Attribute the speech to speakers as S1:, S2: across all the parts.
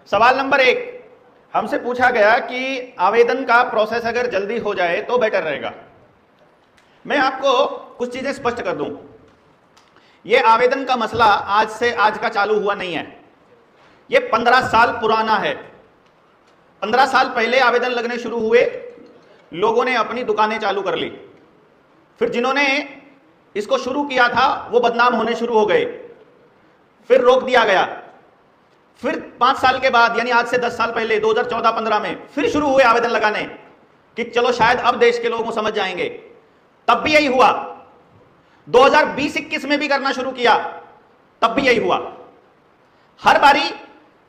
S1: सवाल नंबर 1 हमसे पूछा गया कि आवेदन का प्रोसेस अगर जल्दी हो जाए तो बेटर रहेगा। मैं आपको कुछ चीजें स्पष्ट कर दूं। यह आवेदन का मसला आज का चालू हुआ नहीं है, यह 15 साल पुराना है। 15 साल पहले आवेदन लगने शुरू हुए, लोगों ने अपनी दुकानें चालू कर ली, फिर जिन्होंने इसको शुरू किया था वो बदनाम होने शुरू हो गए, फिर रोक दिया गया। फिर 5 साल के बाद यानी आज से 10 साल पहले 2014-15 में फिर शुरू हुए आवेदन लगाने कि चलो शायद अब देश के लोग समझ जाएंगे। तब भी यही हुआ। 2020-21 में भी करना शुरू किया, तब भी यही हुआ। हर बारी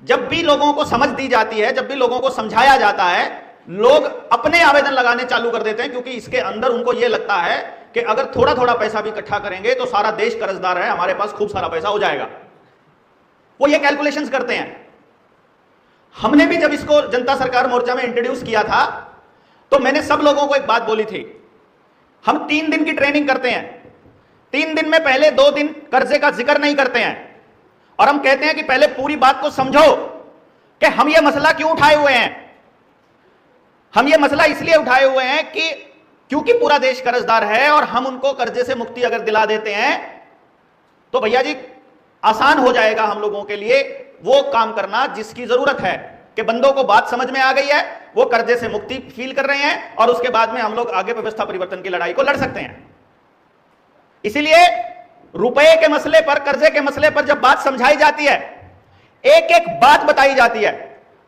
S1: जब भी लोगों को समझ दी जाती है, जब भी लोगों को समझाया जाता है, लोग अपने आवेदन लगाने चालू कर देते हैं, क्योंकि इसके अंदर उनको यह लगता है कि अगर थोड़ा थोड़ा पैसा भी इकट्ठा करेंगे तो सारा देश कर्जदार है, हमारे पास खूब सारा पैसा हो जाएगा। वो ये कैलकुलेशंस करते हैं। हमने भी जब इसको जनता सरकार मोर्चा में इंट्रोड्यूस किया था तो मैंने सब लोगों को एक बात बोली थी, हम 3 दिन की ट्रेनिंग करते हैं। 3 दिन में पहले 2 दिन कर्जे का जिक्र नहीं करते हैं और हम कहते हैं कि पहले पूरी बात को समझो कि हम ये मसला क्यों उठाए हुए हैं। हम ये मसला इसलिए उठाए हुए हैं कि क्योंकि पूरा देश कर्जदार है और हम उनको कर्जे से मुक्ति अगर दिला देते हैं तो भैया जी आसान हो जाएगा हम लोगों के लिए वो काम करना जिसकी जरूरत है कि बंदों को बात समझ में आ गई है, वो कर्जे से मुक्ति फील कर रहे हैं और उसके बाद में हम लोग आगे व्यवस्था परिवर्तन की लड़ाई को लड़ सकते हैं। इसीलिए रुपए के मसले पर, कर्जे के मसले पर जब बात समझाई जाती है, एक एक बात बताई जाती है।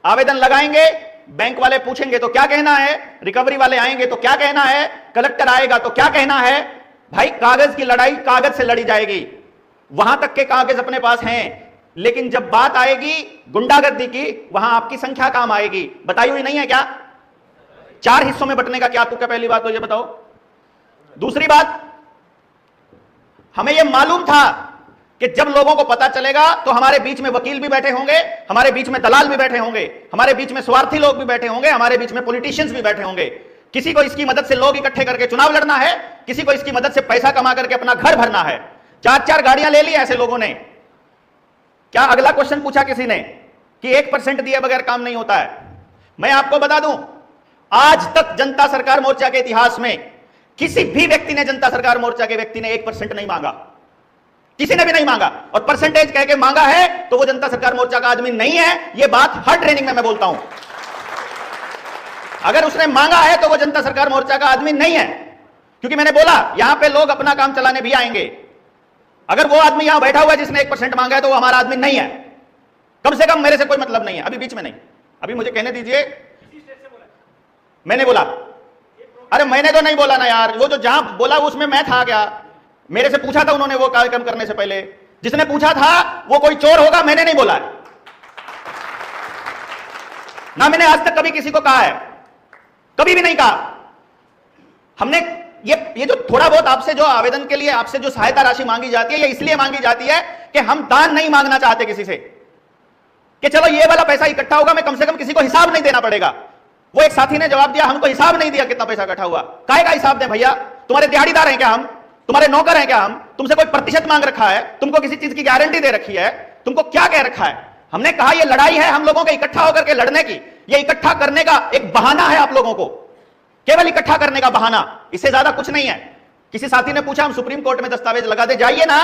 S1: आवेदन लगाएंगे, बैंक वाले पूछेंगे तो क्या कहना है, रिकवरी वाले आएंगे तो क्या कहना है, कलेक्टर आएगा तो क्या कहना है। भाई कागज की लड़ाई कागज से लड़ी जाएगी, वहां तक के कागज अपने पास हैं, लेकिन जब बात आएगी गुंडागर्दी की, वहां आपकी संख्या काम आएगी। बताई हुई नहीं है क्या? 4 हिस्सों में बंटने का क्या तुक्का? पहली बात तो ये बताओ। दूसरी बात, हमें यह मालूम था कि जब लोगों को पता चलेगा तो हमारे बीच में वकील भी बैठे होंगे, हमारे बीच में दलाल भी बैठे होंगे, हमारे बीच में स्वार्थी लोग भी बैठे होंगे, हमारे बीच में पॉलिटिशियंस भी बैठे होंगे। किसी को इसकी मदद से लोग इकट्ठे करके चुनाव लड़ना है, किसी को इसकी मदद से पैसा कमा करके अपना घर भरना है। 4-4 गाड़ियां ले ली ऐसे लोगों ने। क्या अगला क्वेश्चन पूछा किसी ने कि 1% दिए बगैर काम नहीं होता है? मैं आपको बता दूं, आज तक जनता सरकार मोर्चा के इतिहास में किसी भी व्यक्ति ने, जनता सरकार मोर्चा के व्यक्ति ने 1% नहीं मांगा, किसी ने भी नहीं मांगा। और परसेंटेज कह के मांगा है तो वो जनता सरकार मोर्चा का आदमी नहीं है। ये बात हर ट्रेनिंग में मैं बोलता हूं। अगर उसने मांगा है तो वो जनता सरकार मोर्चा का आदमी नहीं है, क्योंकि मैंने बोला यहां पे लोग अपना काम चलाने भी आएंगे। अगर वो आदमी यहां बैठा हुआ है जिसने 1% मांगा है तो वो हमारा आदमी नहीं है। कम से कम मेरे से कोई मतलब नहीं है, अभी बीच में नहीं। अभी मुझे कहने दीजिए, मैंने बोला? अरे मैंने तो नहीं बोला ना यार, वो जो जहां बोला उसमें मैं था क्या? मेरे से पूछा था उन्होंने वो कार्यक्रम करने से पहले। जिसने पूछा था वो कोई चोर होगा, मैंने नहीं बोला है ना। मैंने आज तक कभी किसी को कहा है, कभी भी नहीं कहा। हमने ये जो थोड़ा बहुत आपसे जो आवेदन के लिए आपसे जो सहायता राशि मांगी जाती है, ये इसलिए मांगी जाती है कि हम दान नहीं मांगना चाहते किसी से कि चलो ये वाला पैसा इकट्ठा होगा, मैं कम से कम किसी को हिसाब नहीं देना पड़ेगा। वो एक साथी ने जवाब दिया, हमको हिसाब नहीं दिया कितना पैसा इकट्ठा हुआ। काहे का हिसाब दे भैया? तुम्हारे दिहाड़ीदार हैं क्या हम? तुम्हारे नौकर हैं क्या हम? तुमसे कोई प्रतिशत मांग रखा है? तुमको किसी चीज की गारंटी दे रखी है? तुमको क्या कह रखा है? हमने कहा ये लड़ाई है हम लोगों के इकट्ठा होकर के लड़ने की। ये इकट्ठा करने का एक बहाना है आप लोगों को, केवल इकट्ठा करने का बहाना, इससे ज्यादा कुछ नहीं है। किसी साथी ने पूछा हम सुप्रीम कोर्ट में दस्तावेज लगा दे, जाइए ना।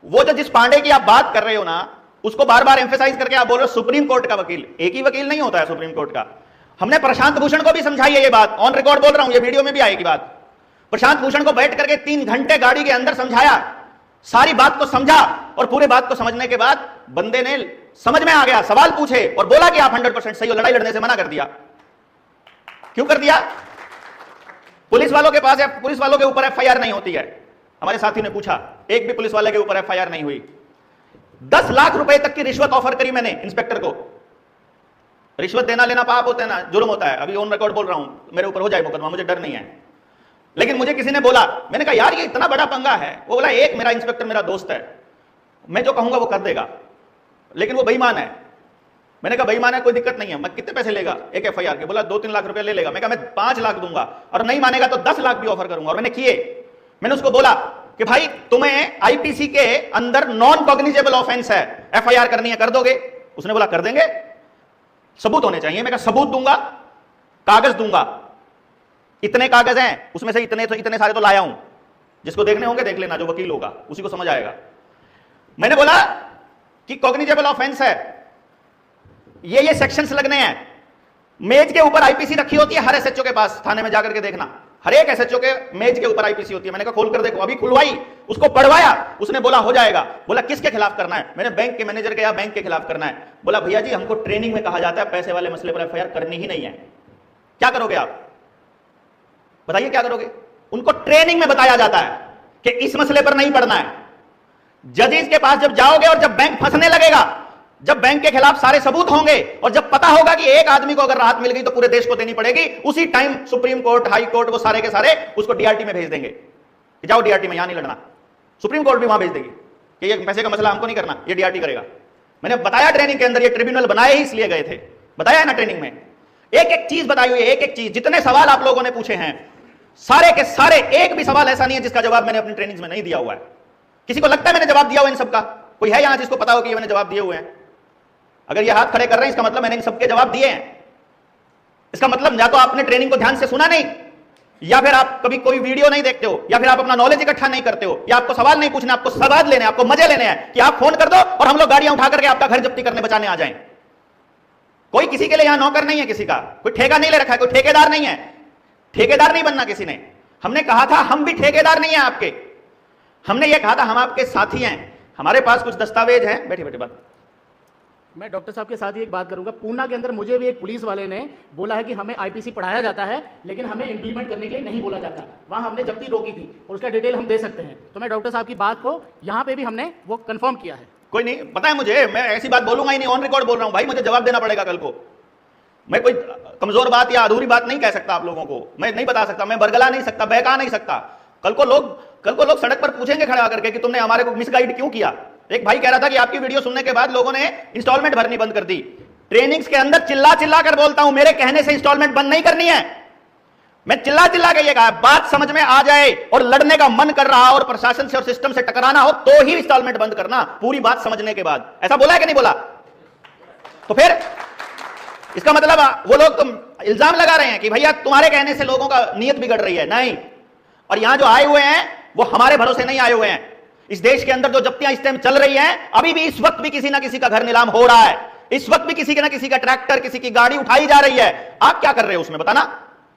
S1: वो जो जिस पांडे की आप बात कर रहे हो ना, उसको बार बार एम्फेसाइज करके आप बोल रहे हो सुप्रीम कोर्ट का वकील। एक ही वकील नहीं होता है सुप्रीम कोर्ट का। हमने प्रशांत भूषण को भी समझाई है ये बात, ऑन रिकॉर्ड बोल रहा हूं, ये वीडियो में भी आएगी बात। प्रशांत भूषण को बैठ करके 3 घंटे गाड़ी के अंदर समझाया, सारी बात को समझा, और पूरे बात को समझने के बाद बंदे ने समझ में आ गया, सवाल पूछे और बोला कि आप 100% सही हो, लड़ाई लड़ने से मना कर दिया। क्यों कर दिया? पुलिस वालों के पास, पुलिस वालों के ऊपर एफआईआर नहीं होती है। हमारे साथी ने पूछा, एक भी पुलिस वाले के ऊपर एफआईआर नहीं हुई। 10 लाख रुपए तक की रिश्वत ऑफर करी मैंने इंस्पेक्टर को। रिश्वत देना लेना पाप होता है ना, जुर्म होता है। अभी ऑन रिकॉर्ड बोल रहा हूं, मेरे ऊपर हो जाए मुकदमा, मुझे डर नहीं है। लेकिन मुझे किसी ने बोला, मैंने कहा यार ये इतना बड़ा पंगा है। वो बोला एक मेरा इंस्पेक्टर मेरा दोस्त है, मैं जो कहूंगा वो कर देगा, लेकिन वो बेईमान है। मैंने कहा बेईमान है, कोई दिक्कत नहीं है, मैं कितने पैसे लेगा एक एफआईआर के? बोला 2-3 लाख रुपए ले लेगा। मैं कहा मैं 5 लाख दूंगा, और नहीं मानेगा तो 10 लाख भी ऑफर करूंगा। और मैंने किए। मैंने उसको बोला कि भाई तुम्हें आईपीसी के अंदर नॉन कॉग्निजेबल ऑफेंस है, एफआईआर करनी है, कर दोगे? उसने बोला कर देंगे। सबूत होने चाहिए। मैं सबूत दूंगा, कागज दूंगा, इतने कागज हैं, उसमें से इतने सारे तो लाया हूं, जिसको देखने होंगे देख लेना, जो वकील होगा उसी को समझ आएगा। मैंने बोला कि कॉग्निजेबल ऑफेंस है, ये सेक्शंस लगने हैं। मेज के ऊपर आईपीसी रखी होती है हर एसएचओ के पास, थाने में जाकर के देखना, हर एक एसएचओ के मेज के ऊपर आईपीसी होती है। मैंने कहा खोल कर देखो, अभी खुलवाई, उसको पढ़वाया, उसने बोला हो जाएगा। बोला किसके खिलाफ करना है? मैंने बैंक के मैनेजर के या बैंक के खिलाफ करना है। बोला भैया जी हमको ट्रेनिंग में कहा जाता है पैसे वाले मसले पर एफआईआर करनी ही नहीं है। क्या करोगे आप बताइए, क्या करोगे? उनको ट्रेनिंग में बताया जाता है कि इस मसले पर नहीं पढ़ना है। जजेस के पास जब जाओगे और जब बैंक फंसने लगेगा, जब बैंक के खिलाफ सारे सबूत होंगे और जब पता होगा कि एक आदमी को अगर राहत मिल गई तो पूरे देश को देनी पड़ेगी, उसी time supreme court, high court, वो सारे के सारे उसको डीआरटी में भेज देंगे कि जाओ डीआरटी में, यहां नहीं लड़ना। सुप्रीम कोर्ट भी वहां भेज देगी कि ये पैसे का मसला हमको नहीं करना, ये डीआरटी करेगा। मैंने बताया ट्रेनिंग के अंदर, ये ट्रिब्यूनल बनाए ही इसलिए गए थे, बताया ना ट्रेनिंग में, एक एक चीज बताई हुई है, एक एक चीज। जितने सवाल आप लोगों ने पूछे हैं सारे के सारे, एक भी सवाल ऐसा नहीं है जिसका जवाब मैंने अपनी ट्रेनिंग में नहीं दिया हुआ है। किसी को लगता है मैंने जवाब दिया हुआ इन सबका? कोई है यहां जिसको पता हो कि मैंने जवाब दिए हुए हैं? अगर ये हाथ खड़े कर रहे हैं इसका मतलब मैंने इन सबके जवाब दिए हैं। इसका मतलब या तो आपने ट्रेनिंग को ध्यान से सुना नहीं, या फिर आप कभी कोई वीडियो नहीं देखते हो, या फिर आप अपना नॉलेज इकट्ठा नहीं करते हो, या आपको सवाल नहीं पूछना, आपको सवाल लेने, आपको मजे लेने हैं कि आप फोन कर दो और हम लोग गाड़ियां उठा करके आपका घर जब्ती करने बचाने आ जाएं। कोई किसी के लिए यहां नौकर नहीं है, किसी का कोई ठेका नहीं ले रखा है, कोई ठेकेदार नहीं है, ठेकेदार नहीं बनना किसी ने। हमने कहा था हम भी ठेकेदार नहीं है आपके, हमने ये कहा था हम आपके साथी हैं, हमारे पास कुछ दस्तावेज हैं। बैठे बैठे बात।
S2: मैं डॉक्टर साहब के साथ ही एक बात करूंगा। पूना के अंदर मुझे भी एक पुलिस वाले ने बोला है कि हमें आईपीसी पढ़ाया जाता है लेकिन हमें इंप्लीमेंट करने के लिए नहीं बोला जाता। वहां हमने जब्ती रोकी थी और उसका डिटेल हम दे सकते हैं। तो मैं डॉक्टर साहब की बात को यहाँ पे भी हमने वो कंफर्म किया है।
S1: कोई नहीं, पता है मुझे, मैं ऐसी बात बोलूंगा ही नहीं, ऑन रिकॉर्ड बोल रहा हूं भाई, मुझे जवाब देना पड़ेगा कल को। मैं कोई कमजोर बात या अधूरी बात नहीं कह सकता आप लोगों को, मैं नहीं बता सकता, मैं बरगला नहीं सकता, बहका नहीं सकता। कल को लोग सड़क पर पूछेंगे खड़ा करके कि तुमने हमारे को मिसगाइड क्यों किया। एक भाई कह रहा था कि आपकी वीडियो सुनने के बाद लोगों ने इंस्टॉलमेंट भरनी बंद कर दी। ट्रेनिंग्स के अंदर चिल्ला चिल्ला कर बोलता हूं, मेरे कहने से इंस्टॉलमेंट बंद नहीं करनी है। मैं चिल्ला चिल्ला के ये कहा, बात समझ में आ जाए और लड़ने का मन कर रहा और प्रशासन से और सिस्टम से टकराना हो तो ही इंस्टॉलमेंट बंद करना, पूरी बात समझने के बाद। ऐसा बोला है कि नहीं बोला? तो फिर इसका मतलब वो लोग तुम इल्जाम लगा रहे हैं कि भैया तुम्हारे कहने से लोगों का नीयत बिगड़ रही है। नहीं, और यहां जो आए हुए हैं वो हमारे भरोसे नहीं आए हुए हैं। इस देश के अंदर जो जब्तियां इस टाइम चल रही हैं, अभी भी इस वक्त भी किसी ना किसी का घर नीलाम हो रहा है, इस वक्त भी किसी के ना किसी का ट्रैक्टर, किसी की गाड़ी उठाई जा रही है। आप क्या कर रहे हो उसमें बताना?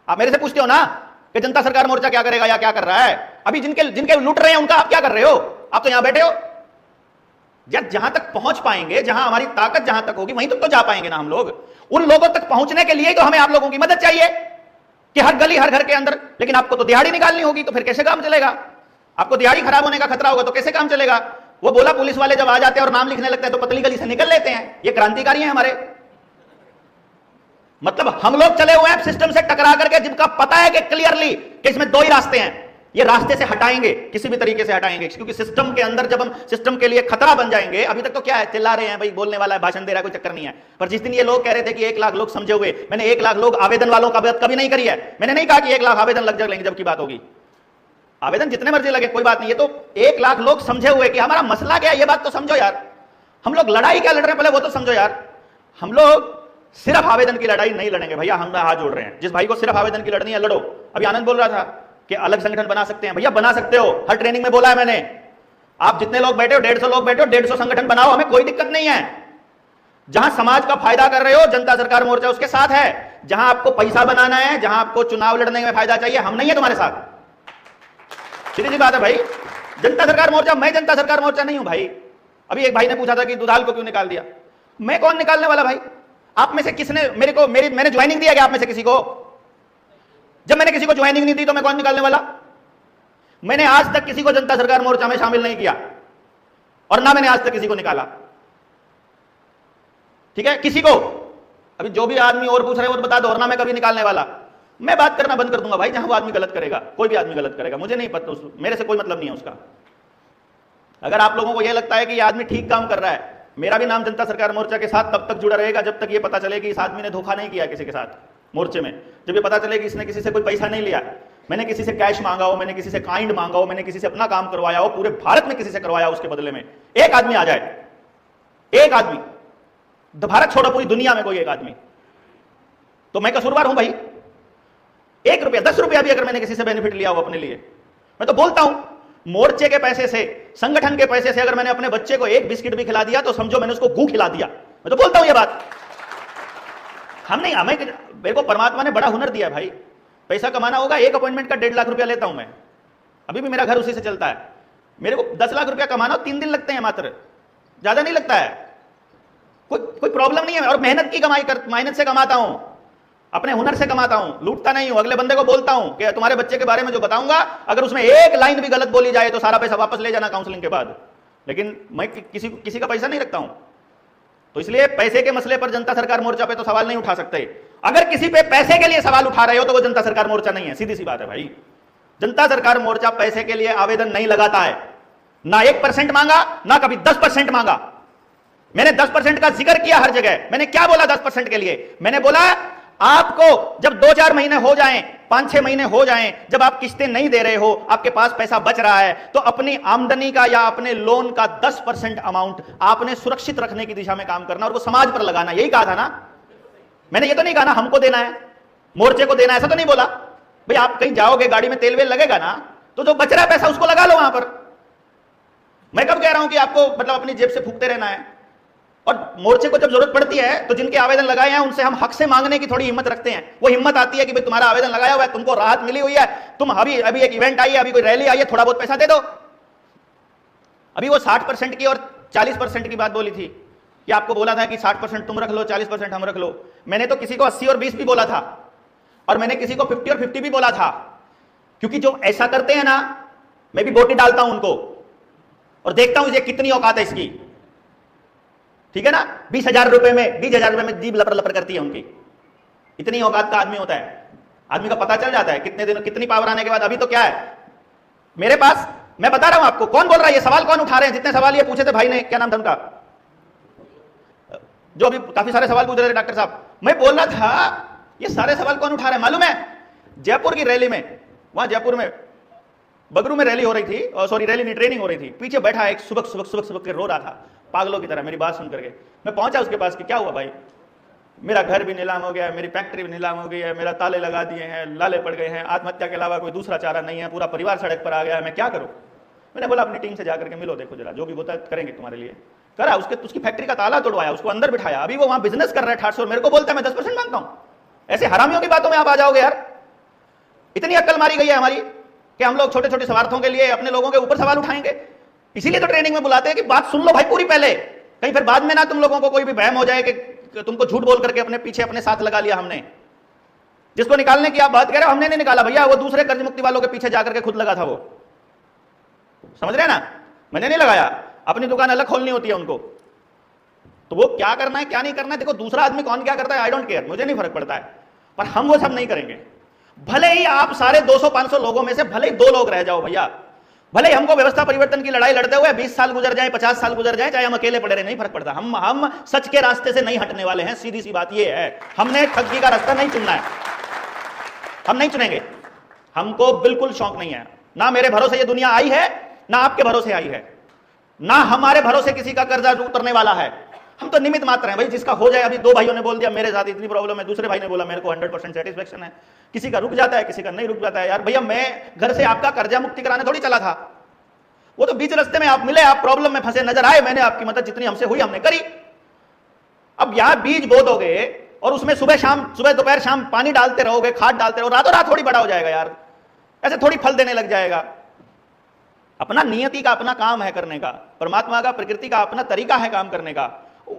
S1: आप मेरे से पूछते हो ना कि जनता सरकार मोर्चा क्या करेगा या क्या कर रहा है? अभी जिनके लूट रहे हैं उनका आप क्या कर रहे हो? आप तो यहां बैठे हो। जहां तक पहुंच पाएंगे, जहां हमारी ताकत जहां तक होगी वहीं तक तो जा पाएंगे ना हम लोग। उन लोगों तक पहुंचने के लिए तो हमें आप लोगों की मदद चाहिए कि हर गली हर घर के अंदर। लेकिन आपको तो दिहाड़ी निकालनी होगी, तो फिर कैसे काम चलेगा? आपको दिहाड़ी खराब होने का खतरा होगा तो कैसे काम चलेगा? वो बोला पुलिस वाले जब आ जाते हैं और नाम लिखने लगते हैं तो पतली गली से निकल लेते हैं। ये क्रांतिकारी हैं हमारे। मतलब हम लोग चले हुए हैं सिस्टम से टकरा करके, जिनका पता है कि क्लियरली कि इसमें दो ही रास्ते हैं, ये रास्ते से हटाएंगे, किसी भी तरीके से हटाएंगे। क्योंकि सिस्टम के अंदर जब हम सिस्टम के लिए खतरा बन जाएंगे, अभी तक तो क्या है, चिल्ला रहे हैं भाई, बोलने वाला है, भाषण दे रहा है, कोई चक्कर नहीं है। पर जिस दिन ये लोग कह रहे थे कि 1 लाख लोग समझे हुए, मैंने 1 लाख लोग आवेदन वालों का बात कभी नहीं करी है। मैंने नहीं कहा कि 1 लाख आवेदन लग जाएंगे जबकि बात होगी। आवेदन जितने मर्जी लगे कोई बात नहीं, ये तो 1 लाख लोग समझे हुए कि हमारा मसला क्या है, ये बात तो समझो यार। हम लोग लड़ाई क्या लड़ रहे हैं पहले वो तो समझो यार। हम लोग सिर्फ आवेदन की लड़ाई नहीं लड़ेंगे भैया, हम हाथ जोड़ रहे हैं। जिस भाई को सिर्फ आवेदन की लड़नी है लड़ो। अभी आनंद बोल रहा था कि अलग संगठन बना सकते हैं, भैया बना सकते हो, हर ट्रेनिंग में बोला है मैंने। आप जितने लोग बैठे हो, 150 लोग बैठे हो, 150 संगठन बनाओ, हमें कोई दिक्कत नहीं है। जहां समाज का फायदा कर रहे हो, जनता सरकार मोर्चा उसके साथ है। जहां आपको पैसा बनाना है, जहां आपको चुनाव लड़ने में फायदा चाहिए, हम नहीं है तुम्हारे साथ। सीधी सी बात है भाई। जनता सरकार मोर्चा, मैं जनता सरकार मोर्चा नहीं हूं भाई। अभी एक भाई ने पूछा था कि दुधाल को क्यों निकाल दिया। मैं कौन निकालने वाला भाई? आप में से किसने मैंने ज्वाइनिंग दिया क्या आप में से किसी को? जब मैंने किसी को ज्वाइनिंग नहीं दी तो मैं कौन निकालने वाला? मैंने आज तक किसी को जनता सरकार मोर्चा में शामिल नहीं किया और ना मैंने आज तक किसी को निकाला। ठीक है, किसी को अभी जो भी आदमी और पूछ रहे हो तो बता दो, और ना मैं कभी निकालने वाला। मैं बात करना बंद कर दूंगा भाई जहां वो आदमी गलत करेगा। कोई भी आदमी गलत करेगा, मुझे नहीं पता, मेरे से कोई मतलब नहीं है उसका। अगर आप लोगों को यह लगता है कि यह आदमी ठीक काम कर रहा है, मेरा भी नाम जनता सरकार मोर्चा के साथ तब तक जुड़ा रहेगा जब तक ये पता चले कि इस आदमी ने धोखा नहीं किया किसी के साथ मोर्चे में। जब ये पता चले कि इसने किसी से कोई पैसा नहीं लिया, मैंने किसी से कैश मांगा हो, मैंने किसी से काइंड मांगा हो, मैंने किसी से अपना काम करवाया हो, पूरे भारत में किसी से करवाया हो, उसके बदले में एक आदमी आ जाए, एक आदमी, भारत छोड़ो पूरी दुनिया में कोई एक आदमी तो मैं कसूरवार हूं भाई? 1 रुपया 10 रुपया भी अगर मैंने किसी से बेनिफिट लिया हो अपने लिए, मैं तो बोलता हूं, मोर्चे के पैसे से, संगठन के पैसे से अगर मैंने अपने बच्चे को 1 बिस्किट भी खिला दिया तो समझो मैंने उसको गू खिला दिया। मैं तो बोलता हूं ये बात। मेरे को परमात्मा ने बड़ा हुनर दिया है भाई। पैसा कमाना होगा, 1 अपॉइंटमेंट का 1.5 लाख रुपया लेता हूं मैं, अभी भी मेरा घर उसी से चलता है। मेरे को 10 लाख रुपया कमाना 3 दिन लगते हैं मात्र, ज्यादा नहीं लगता है, कोई प्रॉब्लम नहीं है। और मेहनत की कमाई मेहनत से कमाता हूं, अपने हुनर से कमाता हूं, लूटता नहीं हूं। अगले बंदे को बोलता हूं कि तुम्हारे बच्चे के बारे में जो बताऊंगा, अगर उसमें 1 लाइन भी गलत बोली जाए तो सारा पैसा वापस ले जाना काउंसलिंग के बाद। लेकिन मैं किसी का पैसा नहीं रखता हूं, तो इसलिए पैसे के मसले पर जनता सरकार मोर्चा पे तो सवाल नहीं उठा सकते। अगर किसी पे पैसे के लिए सवाल उठा रहे हो तो वो जनता सरकार मोर्चा नहीं है, सीधी सी बात है भाई। जनता सरकार मोर्चा पैसे के लिए आवेदन नहीं लगाता है, ना 1% मांगा, ना कभी 10% मांगा। मैंने 10% का जिक्र किया हर जगह। मैंने क्या बोला 10% के लिए? मैंने बोला आपको जब 2-4 महीने हो जाएं, 5-6 महीने हो जाएं, जब आप किस्तें नहीं दे रहे हो, आपके पास पैसा बच रहा है, तो अपनी आमदनी का या अपने लोन का 10% अमाउंट आपने सुरक्षित रखने की दिशा में काम करना और वो समाज पर लगाना। यही कहा था ना मैंने? ये तो नहीं कहा ना हमको देना है, मोर्चे को देना है, ऐसा तो नहीं बोला भाई। आप कहीं जाओगे, गाड़ी में तेल वेल लगेगा ना, तो जो बच रहा है पैसा उसको लगा लो वहां पर। मैं कब कह रहा हूं कि आपको मतलब अपनी जेब से फूकते रहना है? और मोर्चे को जब जरूरत पड़ती है तो जिनके आवेदन लगाए हैं उनसे हम हक से मांगने की थोड़ी हिम्मत रखते हैं। वो हिम्मत आती है कि भाई तुम्हारा आवेदन लगाया हुआ है, तुमको राहत मिली हुई है, तुम अभी एक इवेंट आई है, अभी कोई रैली आई है, थोड़ा बहुत पैसा दे दो। अभी वो 60% की और 40% की बात बोली थी कि आपको बोला था कि 60% तुम रख लो, 40% हम रख लो। मैंने तो किसी को 80 और 20 भी बोला था, और मैंने किसी को 50 और 50 भी बोला था, क्योंकि जो ऐसा करते हैं ना, मैं भी बोटी डालता हूं उनको और देखता हूं ये कितनी औकात है इसकी। ठीक है ना? 20,000 रुपए में, 20,000 रुपए में जीभ लपर लपर करती है उनकी। इतनी औकात का आदमी होता है, आदमी का पता चल जाता है कितने दिनों कितनी पावर आने के बाद। अभी तो क्या है मेरे पास, मैं बता रहा हूं आपको। कौन बोल रहा है ये सवाल, कौन उठा रहे हैं? जितने सवाल ये पूछे थे भाई ने, क्या नाम था उनका, जो अभी काफी सारे सवाल पूछ रहे थे डॉक्टर साहब, मैं बोल रहा था ये सारे सवाल कौन उठा रहे हैं मालूम है? जयपुर की रैली में, वहां जयपुर में बगरू में रैली हो रही थी, और सॉरी रैली नहीं, ट्रेनिंग हो रही थी। पीछे बैठा एक सुबक के रो रहा था पागलों की तरह मेरी बात सुन करके। मैं पहुंचा उसके पास कि क्या हुआ भाई, मेरा घर भी नीलाम हो गया है, मेरी फैक्ट्री भी नीलाम हो गई है, मेरा ताले लगा दिए हैं, लाले पड़ गए हैं, आत्महत्या के अलावा कोई दूसरा चारा नहीं है, पूरा परिवार सड़क पर आ गया है, मैं क्या करूं? मैंने बोला अपनी टीम से जाकर के मिलो, देखो जरा, जो भी होता है करेंगे तुम्हारे लिए। करा, उसकी फैक्ट्री का ताला तोड़वाया, उसको अंदर बिठाया, अभी वो वहां बिजनेस कर रहा है 800, मेरे को बोलता है मैं 10% मांगता हूं। ऐसे हरामियों की बातों में आप आ जाओगे यार? इतनी अक्ल मारी गई है हमारी कि हम लोग छोटे छोटे स्वार्थों के लिए अपने लोगों के ऊपर सवाल उठाएंगे। इसीलिए तो ट्रेनिंग में बुलाते हैं कि बात सुन लो भाई पूरी पहले, कहीं फिर बाद में ना तुम लोगों को कोई भी वहम हो जाए कि तुमको झूठ बोल करके अपने पीछे अपने साथ लगा लिया हमने। जिसको निकालने की आप बात कह रहे हो, हमने नहीं निकाला भैया, वो दूसरे कर्ज मुक्ति वालों के पीछे जाकर के खुद लगा था वो। समझ रहे ना? मैंने नहीं लगाया, अपनी दुकान अलग खोलनी होती है उनको। तो वो क्या करना है क्या नहीं करना है, देखो दूसरा आदमी कौन क्या करता है आई डोंट केयर, मुझे नहीं फर्क पड़ता है, पर हम वो सब नहीं करेंगे। भले ही आप सारे 200-500 लोगों में से भले ही 2 लोग रह जाओ भैया, भले ही हमको व्यवस्था परिवर्तन की लड़ाई लड़ते हुए 20 साल गुजर जाए, 50 साल गुजर जाए, चाहे हम अकेले पड़े रहे, नहीं फर्क पड़ता। हम सच के रास्ते से नहीं हटने वाले हैं, सीधी सी बात ये है। हमने ठगी का रास्ता नहीं चुनना है, हम नहीं चुनेंगे। हमको बिल्कुल शौक नहीं है, ना मेरे भरोसे ये दुनिया आई है, ना आपके भरोसे आई है, ना हमारे भरोसे किसी का कर्जा उतरने वाला है। हम तो निमित्त मात्र हैं भाई, जिसका हो जाए। अभी 2 भाइयों ने बोल दिया मेरे साथ इतनी प्रॉब्लम है, दूसरे भाई ने बोला मेरे को 100% सेटिस्फेक्शन है। किसी का रुक जाता है, किसी का नहीं रुक जाता है। यार भैया मैं घर से आपका कर्जा मुक्ति कराने थोड़ी चला था, वो तो बीच रास्ते में आप मिले, आप प्रॉब्लम में फंसे नजर आए, मैंने आपकी मदद जितनी हमसे हुई हमने करी। अब यहां बीज बो दोगे और उसमें सुबह दोपहर शाम पानी डालते रहोगे, खाद डालते रहो, रातों रात थोड़ी बड़ा हो जाएगा यार, ऐसे थोड़ी फल देने लग जाएगा। अपना नियति का अपना काम है करने का, परमात्मा का प्रकृति का अपना तरीका है काम करने का।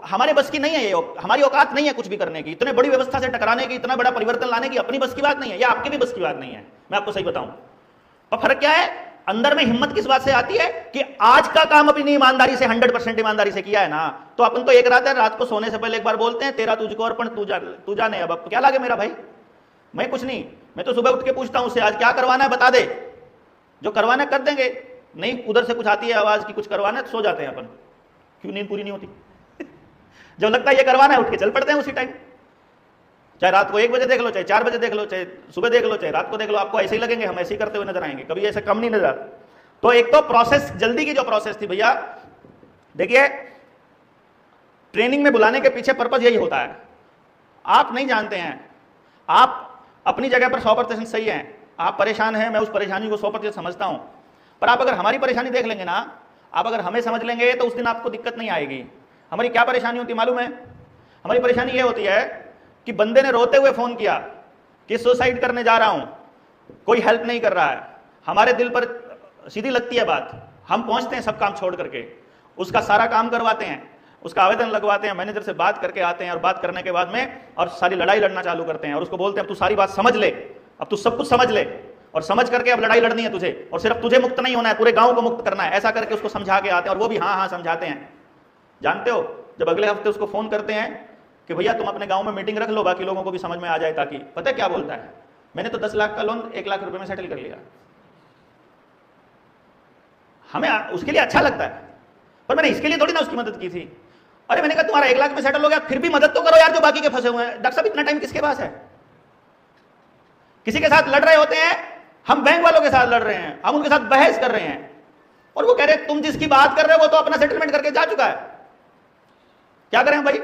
S1: हमारे बस की नहीं है ये, हमारी औकात नहीं है कुछ भी करने की, इतने बड़ी व्यवस्था से टकराने की, इतना बड़ा परिवर्तन लाने की अपनी बस की बात नहीं है, या आपकी भी बस की बात नहीं है, मैं आपको सही बताऊं। और फर्क क्या है, अंदर में हिम्मत किस बात से आती है कि आज का काम अपनी ईमानदारी से 100% ईमानदारी से किया है ना, तो अपन तो एक रात को सोने से पहले एक बार बोलते हैं तेरा तुझको अर्पण, तू जाने अब क्या लागे मेरा भाई। मैं कुछ नहीं, मैं तो सुबह उठ के पूछता हूं उससे आज क्या करवाना है बता दे, जो करवाना कर देंगे, नहीं उधर से कुछ आती है आवाज की कुछ करवाना है तो सो जाते हैं अपन, क्यों नींद पूरी नहीं होती जब लगता है ये करवाना है उठ के चल पड़ते हैं उसी टाइम, चाहे रात को 1 बजे देख लो, चाहे 4 बजे देख लो, चाहे सुबह देख लो, चाहे रात को देख लो, आपको ऐसे ही लगेंगे, हम ऐसे ही करते हुए नजर आएंगे, कभी ऐसे कम नहीं नजर आता। तो एक तो प्रोसेस, जल्दी की जो प्रोसेस थी भैया, देखिए ट्रेनिंग में बुलाने के पीछे पर्पज यही होता है। आप नहीं जानते हैं आप अपनी जगह पर 100% सही हैं, आप परेशान हैं, मैं उस परेशानी को 100% समझता हूं, पर आप अगर हमारी परेशानी देख लेंगे ना, आप अगर हमें समझ लेंगे तो उस दिन आपको दिक्कत नहीं आएगी। हमारी क्या परेशानी होती मालूम है? हमारी परेशानी ये होती है कि बंदे ने रोते हुए फोन किया कि सुसाइड करने जा रहा हूं, कोई हेल्प नहीं कर रहा है, हमारे दिल पर सीधी लगती है बात, हम पहुंचते हैं सब काम छोड़ करके, उसका सारा काम करवाते हैं, उसका आवेदन लगवाते हैं, मैनेजर से बात करके आते हैं, और बात करने के बाद में और सारी लड़ाई लड़ना चालू करते हैं, और उसको बोलते हैं अब तू सारी बात समझ ले, अब तू सब कुछ समझ ले, और समझ करके अब लड़ाई लड़नी है तुझे, और सिर्फ तुझे मुक्त नहीं होना है, पूरे गांव को मुक्त करना है, ऐसा करके उसको समझा के आते हैं, और वो भी हाँ हाँ समझाते हैं। जानते हो, जब अगले हफ्ते उसको फोन करते हैं कि भैया तुम अपने गांव में मीटिंग रख लो, बाकी लोगों को भी समझ में आ जाए, ताकि पता है क्या बोलता है, मैंने तो 10 लाख का लोन 1 लाख रुपए में सेटल कर लिया। हमें उसके लिए अच्छा लगता है, पर मैंने इसके लिए थोड़ी ना उसकी मदद की थी। अरे मैंने कहा तुम्हारा 1 लाख में सेटल हो गया, फिर भी मदद तो करो यार जो बाकी के फंसे हुए हैं। डॉक्टर साहब इतना टाइम किसके पास है? किसी के साथ लड़ रहे होते हैं, हम बैंक वालों के साथ लड़ रहे हैं, हम उनके साथ बहस कर रहे हैं, और वो कह रहे हैं तुम जिसकी बात कर रहे हो वो तो अपना सेटलमेंट करके जा चुका है, क्या करें भाई?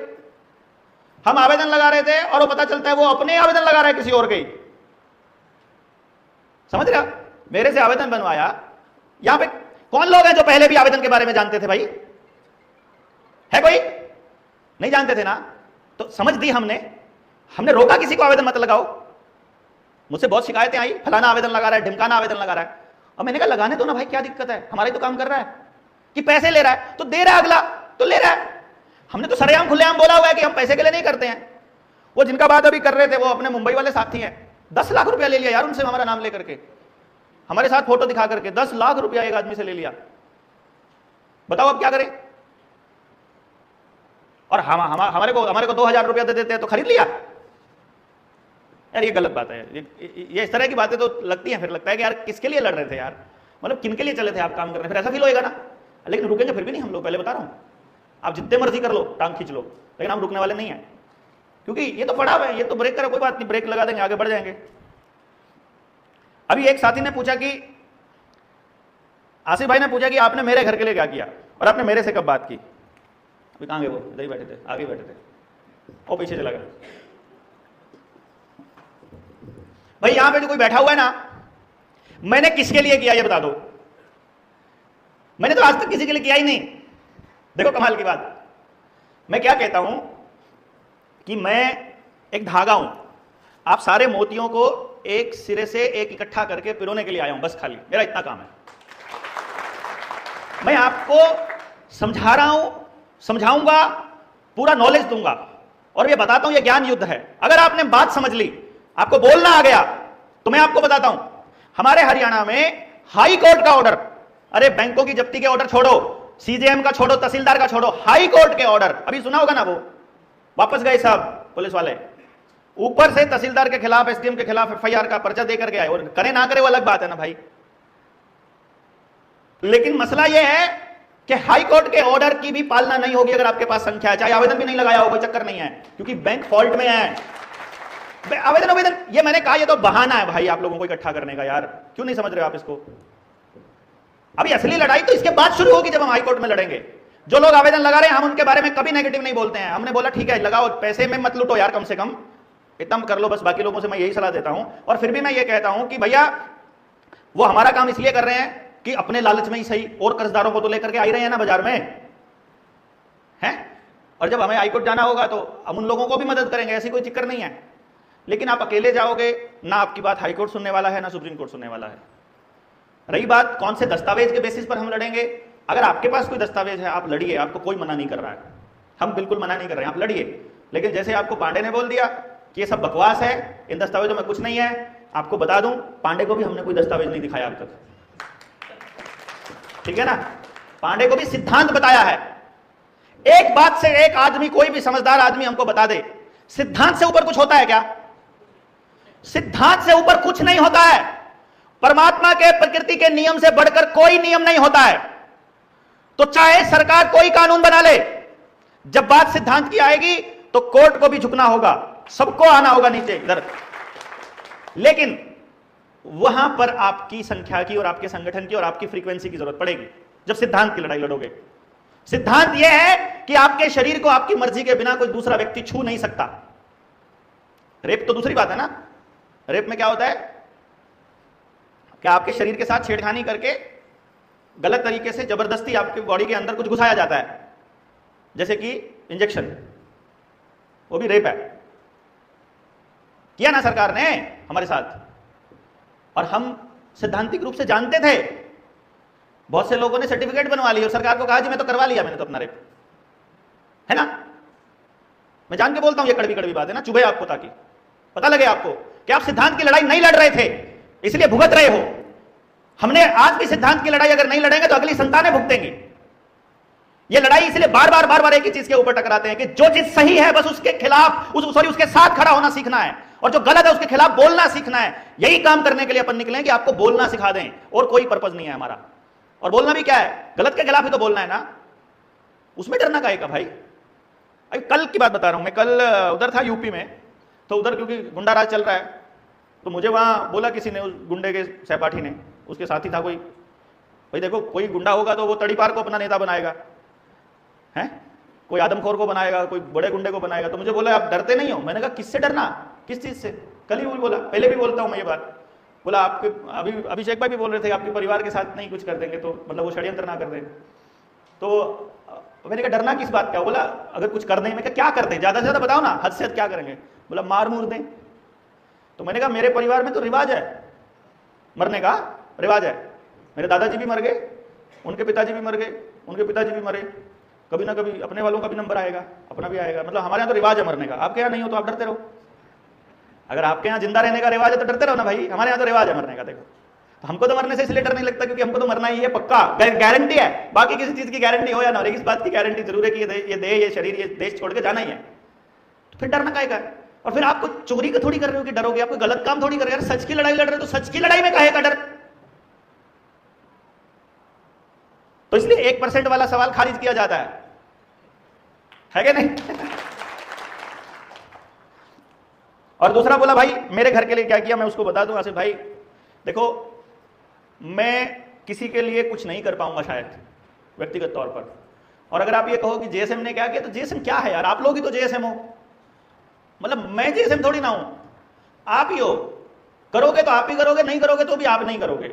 S1: हम आवेदन लगा रहे थे और वो पता चलता है वो अपने आवेदन लगा रहा है किसी और के, समझ रहे हो? मेरे से आवेदन बनवाया। यहां पे कौन लोग हैं जो पहले भी आवेदन के बारे में जानते थे भाई? है कोई? नहीं जानते थे ना, तो समझ दी हमने रोका किसी को आवेदन मत लगाओ। मुझसे बहुत शिकायतें आई, फलाना आवेदन लगा रहा है, ढिमकाना आवेदन लगा रहा है, और मैंने कहा लगाने दो ना भाई, क्या दिक्कत है, हमारा ही तो काम कर रहा है। कि पैसे ले रहा है तो दे रहा है, अगला तो ले रहा है, हमने तो सरेआम खुलेआम बोला हुआ है कि हम पैसे के लिए नहीं करते हैं। वो जिनका बात अभी कर रहे थे वो अपने मुंबई वाले साथी हैं, 10 लाख रुपया ले लिया यार उनसे, हमारा नाम लेकर के, हमारे साथ फोटो दिखा करके 10 लाख रुपया एक आदमी से ले लिया। बताओ अब क्या करें? और हमारे को 2000 रुपया दे देते हैं तो खरीद लिया। यार ये गलत बात है, ये इस तरह की बातें तो लगती हैं, फिर लगता है कि यार किसके लिए लड़ रहे थे यार, मतलब किन के लिए चले थे आप काम करने, फिर ऐसा फील होएगा ना। लेकिन रुकेंगे फिर भी नहीं हम लोग, पहले बता रहा हूं, आप जितने मर्जी कर लो, टांग खींच लो, लेकिन हम रुकने वाले नहीं है, क्योंकि ये तो पड़ा हुआ है, ये तो ब्रेक करे, कोई बात नहीं, ब्रेक लगा देंगे, आगे बढ़ जाएंगे। अभी एक साथी ने पूछा कि आसिफ भाई ने पूछा कि आपने मेरे घर के लिए क्या किया, और आपने मेरे से कब बात की? अभी कहां गए वो? इधर ही बैठे थे, आगे बैठे थे, वो पीछे चला गया। भाई यहां पे जो कोई बैठा हुआ है ना, मैंने किसके लिए किया ये बता दो? मैंने तो आज तक किसी के लिए किया ही नहीं। देखो कमाल की बात, मैं क्या कहता हूं कि मैं एक धागा हूं, आप सारे मोतियों को एक सिरे से एक इकट्ठा करके पिरोने के लिए आया हूं, बस खाली मेरा इतना काम है। मैं आपको समझा रहा हूं, समझाऊंगा, पूरा नॉलेज दूंगा, और ये बताता हूं ये ज्ञान युद्ध है। अगर आपने बात समझ ली, आपको बोलना आ गया, तो मैं आपको बताता हूं, हमारे हरियाणा में हाई कोर्ट का ऑर्डर, अरे बैंकों की जब्ती के ऑर्डर छोड़ो, सीजेएम का छोड़ो, तहसीलदार का छोड़ो, हाई कोर्ट के ऑर्डर, अभी सुना होगा ना, वो वापस गए साहब पुलिस वाले, ऊपर से तहसीलदार के खिलाफ, एसडीएम के खिलाफ एफआईआर का पर्चा देकर के आए, और करे ना करे वो अलग बात है ना भाई। लेकिन मसला यह है कि हाई कोर्ट के ऑर्डर की भी पालना नहीं होगी अगर आपके पास संख्या है, चाहे आवेदन भी नहीं लगाया हो, कोई चक्कर नहीं है, क्योंकि बैंक फॉल्ट में है। आवेदन ये मैंने कहा, ये तो बहाना है भाई आप लोगों को इकट्ठा करने का, यार क्यों नहीं समझ रहे हो आप इसको? अभी असली लड़ाई तो इसके बाद शुरू होगी जब हम हाई कोर्ट में लड़ेंगे। जो लोग आवेदन लगा रहे हैं हम उनके बारे में कभी नेगेटिव नहीं बोलते हैं, हमने बोला ठीक है लगाओ, पैसे में मत लूटो यार, कम से कम इतना कर लो बस। बाकी लोगों से मैं यही सलाह देता हूं, और फिर भी मैं ये कहता हूं कि भैया वो हमारा काम इसलिए कर रहे हैं कि अपने लालच में ही सही, और कर्जदारों को तो लेकर के आ ही रहे हैं ना बाजार में, हैं? और जब हमें हाईकोर्ट जाना होगा तो हम उन लोगों को भी मदद करेंगे, ऐसी कोई चक्कर नहीं है। लेकिन आप अकेले जाओगे ना, आपकी बात हाईकोर्ट सुनने वाला है ना सुप्रीम कोर्ट सुनने वाला है। रही बात कौन से दस्तावेज के बेसिस पर हम लड़ेंगे, अगर आपके पास कोई दस्तावेज है आप लड़िए, आपको कोई मना नहीं कर रहा है, हम बिल्कुल मना नहीं कर रहे हैं, आप लड़िए। लेकिन जैसे आपको पांडे ने बोल दिया कि ये सब बकवास है, इन दस्तावेजों में कुछ नहीं है, आपको बता दूं पांडे को भी हमने कोई दस्तावेज नहीं दिखाया अब तक, ठीक है ना? पांडे को भी सिद्धांत बताया है। एक बात से एक आदमी, कोई भी समझदार आदमी हमको बता दे, सिद्धांत से ऊपर कुछ होता है क्या? सिद्धांत से ऊपर कुछ नहीं होता है। परमात्मा के, प्रकृति के नियम से बढ़कर कोई नियम नहीं होता है। तो चाहे सरकार कोई कानून बना ले, जब बात सिद्धांत की आएगी तो कोर्ट को भी झुकना होगा, सबको आना होगा नीचे इधर। लेकिन वहां पर आपकी संख्या की और आपके संगठन की और आपकी फ्रीक्वेंसी की जरूरत पड़ेगी जब सिद्धांत की लड़ाई लड़ोगे। सिद्धांत यह है कि आपके शरीर को आपकी मर्जी के बिना कोई दूसरा व्यक्ति छू नहीं सकता। रेप तो दूसरी बात है ना। रेप में क्या होता है कि आपके शरीर के साथ छेड़खानी करके गलत तरीके से जबरदस्ती आपके बॉडी के अंदर कुछ घुसाया जाता है, जैसे कि इंजेक्शन, वो भी रेप है। किया ना सरकार ने हमारे साथ, और हम सैद्धांतिक रूप से जानते थे। बहुत से लोगों ने सर्टिफिकेट बनवा लिया और सरकार को कहा जी मैं तो करवा लिया, मैंने तो अपना रेप, है ना। मैं जान के बोलता हूं, ये कड़वी कड़वी बात है ना, चुभे आपको, ताकि पता लगे आपको कि आप सिद्धांत की लड़ाई नहीं लड़ रहे थे, इसलिए भुगत रहे हो। हमने आज भी सिद्धांत की लड़ाई अगर नहीं लड़ेंगे तो अगली संतानें भुगतेंगी। ये लड़ाई इसलिए बार बार एक ही चीज के ऊपर टकराते हैं कि जो चीज सही है बस उसके खिलाफ, उसके साथ खड़ा होना सीखना है, और जो गलत है उसके खिलाफ बोलना सीखना है। यही काम करने के लिए अपन निकले कि आपको बोलना सिखा दें, और कोई पर्पज नहीं है हमारा। और बोलना भी क्या है, गलत के खिलाफ ही तो बोलना है ना, उसमें डरना काहे का भाई। अभी कल की बात बता रहा हूं मैं, कल उधर था यूपी में, तो उधर क्योंकि गुंडा राज चल रहा है, तो मुझे वहां बोला किसी ने, उस गुंडे के सहपाठी ने, उसके साथी था कोई, भाई देखो कोई गुंडा होगा तो वो तड़ीपार को अपना नेता बनाएगा, है, कोई आदमखोर को बनाएगा, कोई बड़े गुंडे को बनाएगा। तो मुझे बोला आप डरते नहीं हो। मैंने कहा किससे डरना, किस चीज से। कल ही वो बोला, पहले भी बोलता हूं मैं ये बात, बोला आपके अभी अभिषेक भाई भी बोल रहे थे आपके परिवार के साथ नहीं कुछ कर देंगे तो मतलब वो षड्यंत्र ना कर दें। तो मैंने कहा डरना किस बात का। बोला अगर कुछ कर दें, मैं क्या कर दें, ज्यादा से ज्यादा बताओ ना, हद से हद क्या करेंगे। बोला मार मूर दें। तो मैंने कहा मेरे परिवार में तो रिवाज है, मरने का रिवाज है। मेरे दादाजी भी मर गए, उनके पिताजी भी मर गए, उनके पिताजी भी मरे, कभी ना कभी अपने वालों का भी नंबर आएगा, अपना भी आएगा। मतलब हमारे यहाँ तो रिवाज है मरने का। आपके यहाँ नहीं हो तो आप डरते रहो। अगर आपके यहाँ जिंदा रहने का रिवाज है तो डरते रहो ना भाई, हमारे यहाँ तो रिवाज है मरने का। देखो तो हमको तो मरने से इसलिए डर नहीं लगता क्योंकि हमको तो मरना ही है, पक्का गारंटी है। बाकी किसी चीज की गारंटी हो या ना हो, इस बात की गारंटी जरूर है कि ये शरीर, ये देश छोड़ के जाना ही है। तो फिर डरना काहे का। और फिर आपको चोरी का थोड़ी कर रहे हो कि डरोगे, आपको गलत काम थोड़ी कर रहे हो। सच की लड़ाई लड़ रहे हो तो सच की लड़ाई में काहे का डर। तो इसलिए 1% वाला सवाल खारिज किया जाता है कि नहीं। और दूसरा बोला भाई मेरे घर के लिए क्या किया, मैं उसको बता दूं आसिफ भाई। देखो मैं किसी के लिए कुछ नहीं कर पाऊंगा शायद व्यक्तिगत तौर पर। और अगर आप ये कहो कि जेएसएम ने क्या किया, तो जेएसएम क्या है यार, आप लोग ही तो जेएसएम हो। मतलब मैं जेएसएम थोड़ी ना हूं, आप ही हो। करोगे तो आप ही करोगे, नहीं करोगे तो भी आप नहीं करोगे।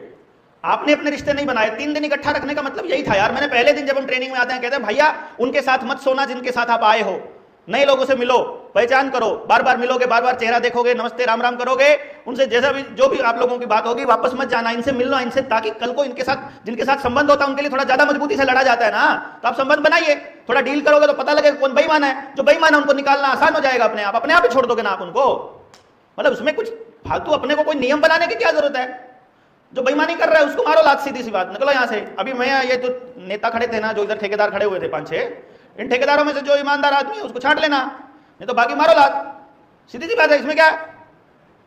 S1: आपने अपने रिश्ते नहीं बनाए। 3 दिन इकट्ठा रखने का मतलब यही था यार। मैंने पहले दिन जब हम ट्रेनिंग में आते हैं कहते हैं भैया उनके साथ मत सोना जिनके साथ आप आए हो, नए लोगों से मिलो, पहचान करो, बार बार मिलोगे, बार बार चेहरा देखोगे, नमस्ते राम राम करोगे, उनसे जैसा भी जो भी आप लोगों की बात होगी वापस मत जाना, इनसे मिलना इनसे, ताकि कल को इनके साथ जिनके साथ संबंध होता है उनके लिए थोड़ा ज्यादा मजबूती से लड़ा जाता है ना। तो आप संबंध बनाइए, थोड़ा डील करोगे तो पता लगेगा कौन बेईमान है। जो बेईमान है उनको निकालना आसान हो जाएगा, अपने आप ही छोड़ दोगे ना आप उनको। मतलब उसमें कुछ फालतू अपने को कोई नियम बनाने की क्या जरूरत है। जो बेईमानी कर रहा है उसको मारो लात, सीधी सी बात, निकलो यहां से। अभी मैं ये जो नेता खड़े थे ना, जो इधर ठेकेदार खड़े हुए थे 5-6, इन ठेकेदारों में से जो ईमानदार आदमी है उसको छांट लेना, नहीं तो बाकी मारो लात, सीधी सी बात है। इसमें क्या है,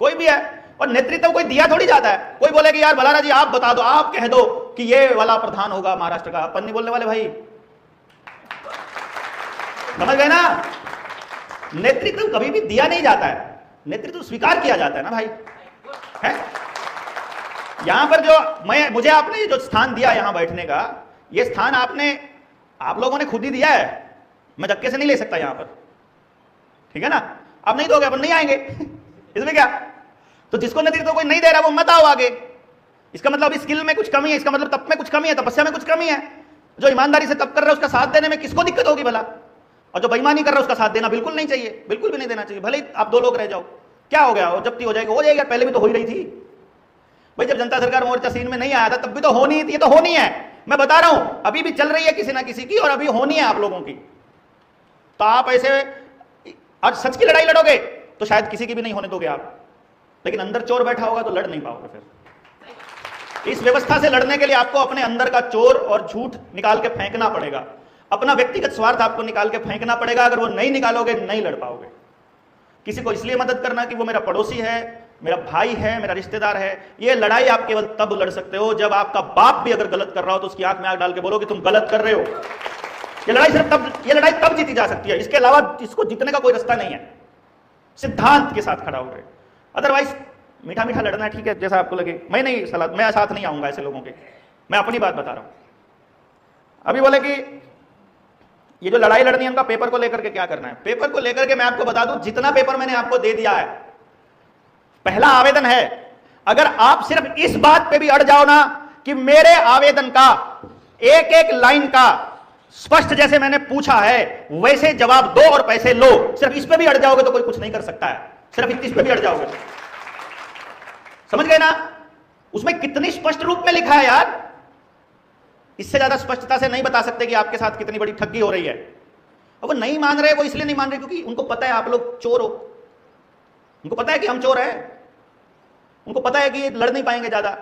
S1: कोई भी है। और नेतृत्व कोई दिया थोड़ी जाता है। कोई बोले कि यार भलारा जी आप बता दो, आप कह दो कि ये वाला प्रधान होगा महाराष्ट्र का, अपन नहीं बोलने वाले भाई, समझ गए ना। नेतृत्व कभी भी दिया नहीं जाता है, नेतृत्व स्वीकार किया जाता है ना भाई, है। यहां पर जो मुझे आपने जो स्थान दिया यहां बैठने का, ये स्थान आप लोगों ने खुद ही दिया है, मैं धक्के से नहीं ले सकता यहां पर, ठीक है ना। आप नहीं दोगे अपन नहीं आएंगे इसमें क्या। तो जिसको नेतृत्व कोई नहीं दे रहा वो मत आओ आगे। इसका मतलब स्किल में कुछ कमी है, इसका मतलब तप में कुछ कमी है, तपस्या में कुछ कमी है। जो ईमानदारी से तप कर रहा है उसका साथ देने में किसको दिक्कत होगी भला। और जो बेईमानी कर रहा है उसका साथ देना बिल्कुल नहीं चाहिए, बिल्कुल भी नहीं देना चाहिए। भले आप 2 लोग रह जाओ, क्या हो गया, जब्ती हो जाएगी, पहले भी तो हो ही रही थी भाई। जब जनता सरकार मोर्चा सीन में नहीं आया था तब भी तो होनी थी, ये तो होनी है। मैं बता रहा हूं अभी भी चल रही है किसी ना किसी की, और अभी होनी है आप लोगों की। तो आप ऐसे आज सच की लड़ाई लड़ोगे तो शायद किसी की भी नहीं होने दोगे आप, लेकिन अंदर चोर बैठा होगा तो लड़ नहीं पाओगे। फिर इस व्यवस्था से लड़ने के लिए आपको अपने अंदर का चोर और झूठ निकाल के फेंकना पड़ेगा, अपना व्यक्तिगत स्वार्थ आपको निकाल के फेंकना पड़ेगा। अगर वो नहीं निकालोगे नहीं लड़ पाओगे। किसी को इसलिए मदद करना कि वो मेरा पड़ोसी है, मेरा भाई है, मेरा रिश्तेदार है, ये लड़ाई आप केवल तब लड़ सकते हो जब आपका बाप भी अगर गलत कर रहा हो तो उसकी आंख में आंख डाल के बोलो कि तुम गलत कर रहे हो। ये लड़ाई तब जीती जा सकती है, इसके अलावा इसको जीतने का कोई रास्ता नहीं है। सिद्धांत के साथ खड़ा हो गए, अदरवाइज मीठा मीठा लड़ना है, ठीक है, जैसा आपको लगे। मैं साथ नहीं आऊंगा ऐसे लोगों के, मैं अपनी बात बता रहा हूं। अभी बोले कि ये जो लड़ाई लड़नी है उनका पेपर को लेकर के क्या करना है। पेपर को लेकर के मैं आपको बता दूं, जितना पेपर मैंने आपको दे दिया है पहला आवेदन है, अगर आप सिर्फ इस बात पे भी अड़ जाओ ना कि मेरे आवेदन का एक एक लाइन का स्पष्ट जैसे मैंने पूछा है वैसे जवाब दो और पैसे लो, सिर्फ इस पे भी अड़ जाओगे तो कोई कुछ नहीं कर सकता है। सिर्फ इस पे भी अड़ जाओगे, समझ गए ना? उसमें कितनी स्पष्ट रूप में लिखा है यार, इससे ज्यादा स्पष्टता से नहीं बता सकते कि आपके साथ कितनी बड़ी ठगी हो रही है। और वो नहीं मान रहे, वो इसलिए नहीं मान रहे क्योंकि उनको पता है आप लोग चोर हो, उनको पता है कि हम चोर हैं, उनको पता है कि ये लड़ नहीं पाएंगे ज्यादा।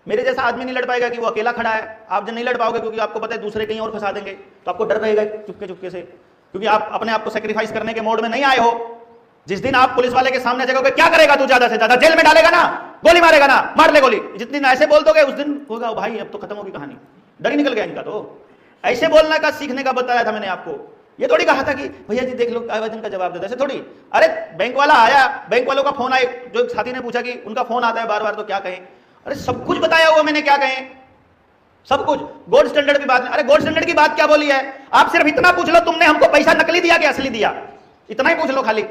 S1: मेरे जैसा आदमी नहीं लड़ पाएगा कि वो अकेला खड़ा है, आप जो नहीं लड़ पाओगे क्योंकि आपको पता है दूसरे कहीं और फंसा देंगे, तो आपको डर रहेगा चुपके चुपके से, क्योंकि आप अपने आप को सेक्रीफाइस करने के मोड में नहीं आए हो। जिस दिन आप पुलिस वाले के सामने जगह क्या करेगा तू, ज्यादा से ज्यादा जेल में डालेगा ना, गोली मारेगा ना, मार ले गोली, जिस दिन ऐसे बोल दोगे उस दिन होगा भाई अब तो खत्म होगी कहानी, डर ही निकल गया इनका। तो ऐसे बोलने का सीखने का बताया था मैंने आपको, ये थोड़ी कहा था कि भैया जी देख लो आवेदन का जवाब देता, ऐसे थोड़ी। अरे बैंक वाला आया, बैंक वालों का फोन आया, जो साथी ने पूछा कि उनका फोन आता है बार बार तो क्या कहें, अरे सब कुछ बताया हुआ मैंने, क्या कहें सब कुछ। गोल्ड स्टैंडर्ड की बात, अरे गोल्ड स्टैंडर्ड की बात क्या बोली है, आप सिर्फ इतना पूछ लो तुमने हमको पैसा नकली दिया कि असली दिया, इतना ही पूछ लो खाली।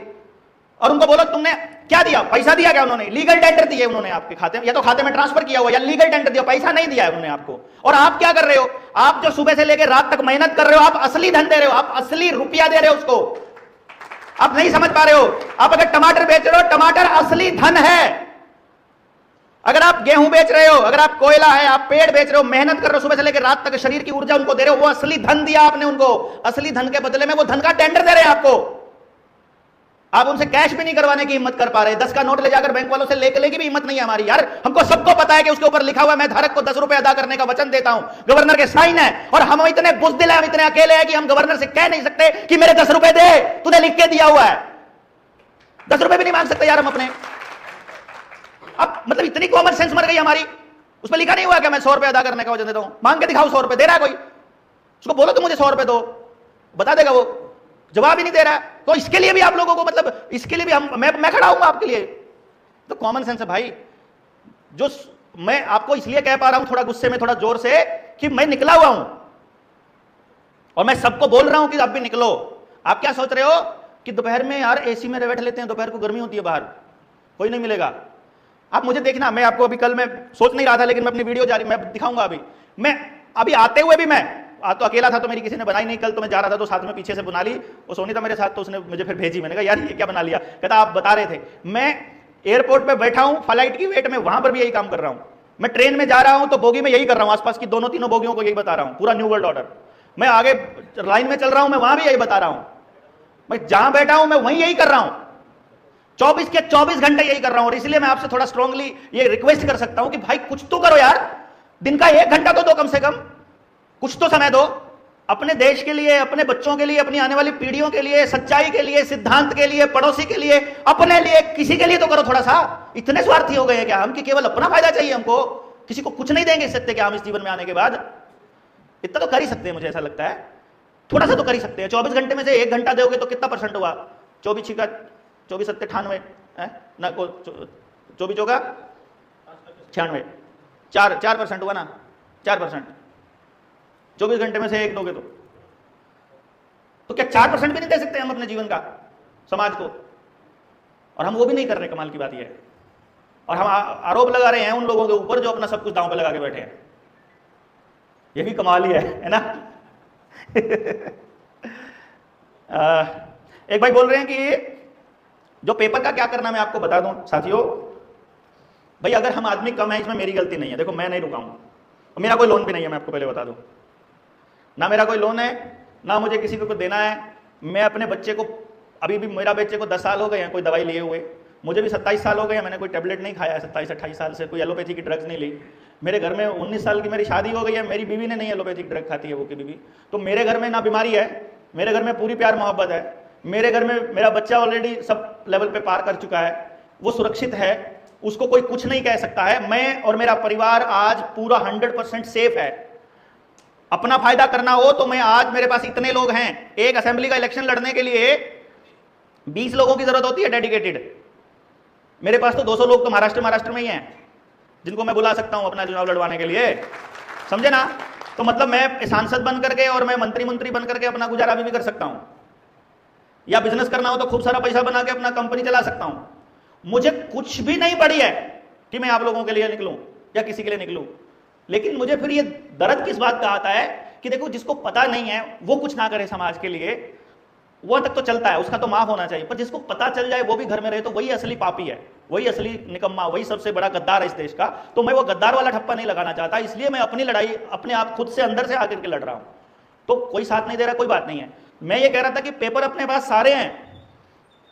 S1: और उनको बोलो तुमने क्या दिया, पैसा दिया क्या उन्होंने, लीगल टेंडर दिए उन्होंने आपके खाते में, या तो खाते में ट्रांसफर किया हुआ या लीगल टेंडर दिया, पैसा नहीं दिया है उन्होंने आपको। और आप क्या कर रहे हो, आप जो सुबह से लेकर रात तक मेहनत कर रहे हो, आप असली धन दे रहे हो, आप असली रुपया दे रहे हो उसको, आप नहीं समझ पा रहे हो। आप अगर टमाटर बेच रहे हो, टमाटर असली धन है। अगर आप गेहूं बेच रहे हो, अगर आप कोयला है, आप पेड़ बेच रहे हो, मेहनत कर रहे हो सुबह से लेकर रात तक, शरीर की ऊर्जा उनको दे रहे हो, वो असली धन दिया आपने उनको, असली धन के बदले में वो धन का टेंडर दे रहे हैं आपको। आप उनसे कैश भी नहीं करवाने की हिम्मत कर पा रहे, 10 का नोट ले जाकर बैंक वालों से लेके की भी हिम्मत नहीं है हमारी यार। हमको सबको पता है कि उसके ऊपर लिखा हुआ मैं धारक को 10 रुपए अदा करने का वचन देता हूं, गवर्नर के साइन है, और हम इतने बुज़दिल हैं, हम इतने अकेले हैं कि हम गवर्नर से कह नहीं सकते कि मेरे 10 रुपए दे, तूने लिख के दिया हुआ है। 10 रुपए भी नहीं मांग सकते यार हम अपने। अब मतलब इतनी कॉमन सेंस मर गई हमारी, उसमें लिखा नहीं हुआ कि मैं 100 रुपए अदा करने का वचन देता हूं, मांग के दिखाओ 100 रुपए, दे रहा है कोई, उसको बोलो तुम मुझे 100 रुपए दो, बता देगा वो, जवाब ही नहीं दे रहा है। तो इसके लिए भी आप लोगों को मतलब इसके लिए भी मैं खड़ा हूं आपके लिए। तो कॉमन सेंस है भाई, जो मैं आपको इसलिए कह पा रहा हूं थोड़ा गुस्से में, थोड़ा जोर से, कि मैं निकला हुआ हूं और मैं सबको बोल रहा हूं कि आप भी निकलो। आप क्या सोच रहे हो कि दोपहर में यार एसी में बैठ लेते हैं, दोपहर को गर्मी होती है बाहर, कोई नहीं मिलेगा। आप मुझे देखना, मैं आपको अभी कल मैं सोच नहीं रहा था लेकिन मैं अपनी वीडियो जारी मैं दिखाऊंगा। मैं अभी आते हुए भी मैं तो अकेला था तो मेरी किसी ने बनाई नहीं, कल तो मैं जा रहा था तो साथ में पीछे से बना ली, वो सोनी था मेरे साथ तो उसने मुझे फिर भेजी, मैंने कहा यार ये क्या बना लिया, कहता आप बता रहे थे। मैं एयरपोर्ट पे बैठा हूं फ्लाइट की वेट में, वहां पर भी यही काम कर रहा हूं। मैं ट्रेन में जा रहा हूं तो बोगी में यही कर रहा हूं, आसपास की दोनों तीनों बोगियों को यही बता रहा हूं, पूरा न्यू वर्ल्ड ऑर्डर। मैं आगे लाइन में चल रहा हूं, मैं वहां भी यही बता रहा हूं। मैं जहां बैठा हूं मैं वहीं यही कर रहा हूं, 24 के 24 घंटे यही कर रहा हूं। और इसलिए मैं आपसे थोड़ा स्ट्रांगली ये रिक्वेस्ट कर सकता हूं कि भाई कुछ तो करो यार, दिन का 1 घंटा तो दो कम से कम, कुछ तो समय दो अपने देश के लिए, अपने बच्चों के लिए, अपनी आने वाली पीढ़ियों के लिए, सच्चाई के लिए, सिद्धांत के लिए, पड़ोसी के लिए, अपने लिए, किसी के लिए तो करो थोड़ा सा। इतने स्वार्थी हो गए हैं क्या हम कि केवल अपना फायदा चाहिए हमको, किसी को कुछ नहीं देंगे इस सकते क्या हम इस जीवन में आने के बाद? इतना तो कर ही सकते हैं, मुझे ऐसा लगता है थोड़ा सा तो कर ही सकते हैं। 24 घंटे में से 1 घंटा दोगे तो कितना परसेंट हुआ? 24 छिका 24 सत्ते 98 ना, 24 होगा 96, 4% हुआ ना, 4%। 24 घंटे में से 1 दोगे तो क्या 4% भी नहीं दे सकते हम अपने जीवन का समाज को? और हम वो भी नहीं कर रहे, कमाल की बात यह है। और हम आरोप लगा रहे हैं उन लोगों के ऊपर जो अपना सब कुछ दांव पे लगा के बैठे हैं। ये भी कमाल ही है ना? एक भाई बोल रहे हैं कि जो पेपर का क्या करना, मैं आपको बता दूं साथियों, भाई अगर हम आदमी कम है इसमें मेरी गलती नहीं है। देखो मैं नहीं रुका हूं, और मेरा कोई लोन भी नहीं है, मैं आपको पहले बता दूं, ना मेरा कोई लोन है, ना मुझे किसी को देना है। मैं अपने बच्चे को, अभी भी मेरा बच्चे को 10 साल हो गए हैं कोई दवाई लिए हुए, मुझे भी 27 साल हो गए हैं, मैंने कोई टैबलेट नहीं खाया है 27-28 साल से, कोई एलोपैथी की ड्रग्स नहीं ली। मेरे घर में 19 साल की मेरी शादी हो गई है, मेरी बीवी ने नहीं एलोपैथिक ड्रग खाती है वो की बीवी। तो मेरे घर में ना बीमारी है, मेरे घर में पूरी प्यार मोहब्बत है। मेरे घर में मेरा बच्चा ऑलरेडी सब लेवल पे पार कर चुका है, वो सुरक्षित है, उसको कोई कुछ नहीं कह सकता है। मैं और मेरा परिवार आज पूरा 100% सेफ है। अपना फायदा करना हो तो मैं आज, मेरे पास इतने लोग हैं, एक असेंबली का इलेक्शन लड़ने के लिए 20 लोगों की जरूरत होती है डेडिकेटेड। मेरे पास तो 200 लोग तो महाराष्ट्र में ही हैं जिनको मैं बुला सकता हूं अपना चुनाव लड़वाने के लिए, समझे ना? तो मतलब मैं सांसद बन करके और मैं मंत्री बन करके अपना गुजारा भी कर सकता हूं, या बिजनेस करना हो तो खूब सारा पैसा बना के अपना कंपनी चला सकता हूं। मुझे कुछ भी नहीं पड़ी है कि मैं आप लोगों के लिए निकलूं या किसी के लिए निकलूं, लेकिन मुझे फिर ये दर्द किस बात का आता है कि देखो जिसको पता नहीं है वो कुछ ना करे समाज के लिए, वो तक तो चलता है, उसका तो माफ होना चाहिए, पर जिसको पता चल जाए वो भी घर में रहे तो वही असली पापी है, वही असली निकम्मा, वही सबसे बड़ा गद्दार है इस देश का। तो मैं वो गद्दार वाला ठप्पा नहीं लगाना चाहता, इसलिए मैं अपनी लड़ाई अपने आप खुद से अंदर से आकर के लड़ रहा हूं। तो कोई साथ नहीं दे रहा, कोई बात नहीं है। मैं ये कह रहा था कि पेपर अपने पास सारे हैं,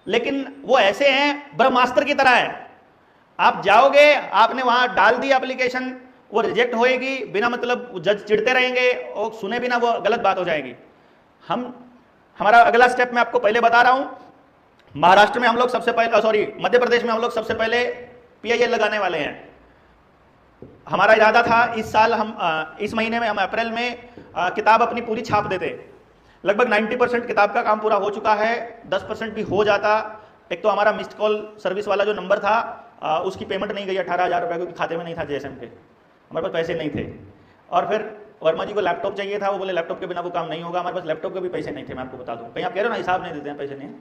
S1: लेकिन वो ऐसे हैं ब्रह्मास्त्र की तरह है। आप जाओगे, आपने वहां डाल दी एप्लीकेशन, वो रिजेक्ट होएगी, बिना मतलब जज चिढ़ते रहेंगे और सुने बिना वो गलत बात हो जाएगी। हमारा अगला स्टेप मैं आपको पहले बता रहा हूं, महाराष्ट्र में हम लोग सबसे पहले, सॉरी मध्य प्रदेश में हम लोग सबसे पहले PIL लगाने वाले हैं। हमारा इरादा था इस साल हम इस महीने में हम अप्रैल में किताब अपनी पूरी छाप देते। लगभग 90% किताब का काम पूरा हो चुका है, 10% भी हो जाता। एक तो हमारा मिस्ड कॉल सर्विस वाला जो नंबर था उसकी पेमेंट नहीं गई 18,000 रुपये, क्योंकि खाते में नहीं था JSM के, हमारे पास पैसे नहीं थे। और फिर वर्मा जी को लैपटॉप चाहिए था, वो बोले लैपटॉप के बिना वो काम नहीं होगा। हमारे पास लैपटॉप के भी पैसे नहीं थे, मैं आपको बता दूं। कहीं आप कह रहे हो ना हिसाब नहीं देते हैं, पैसे नहीं है,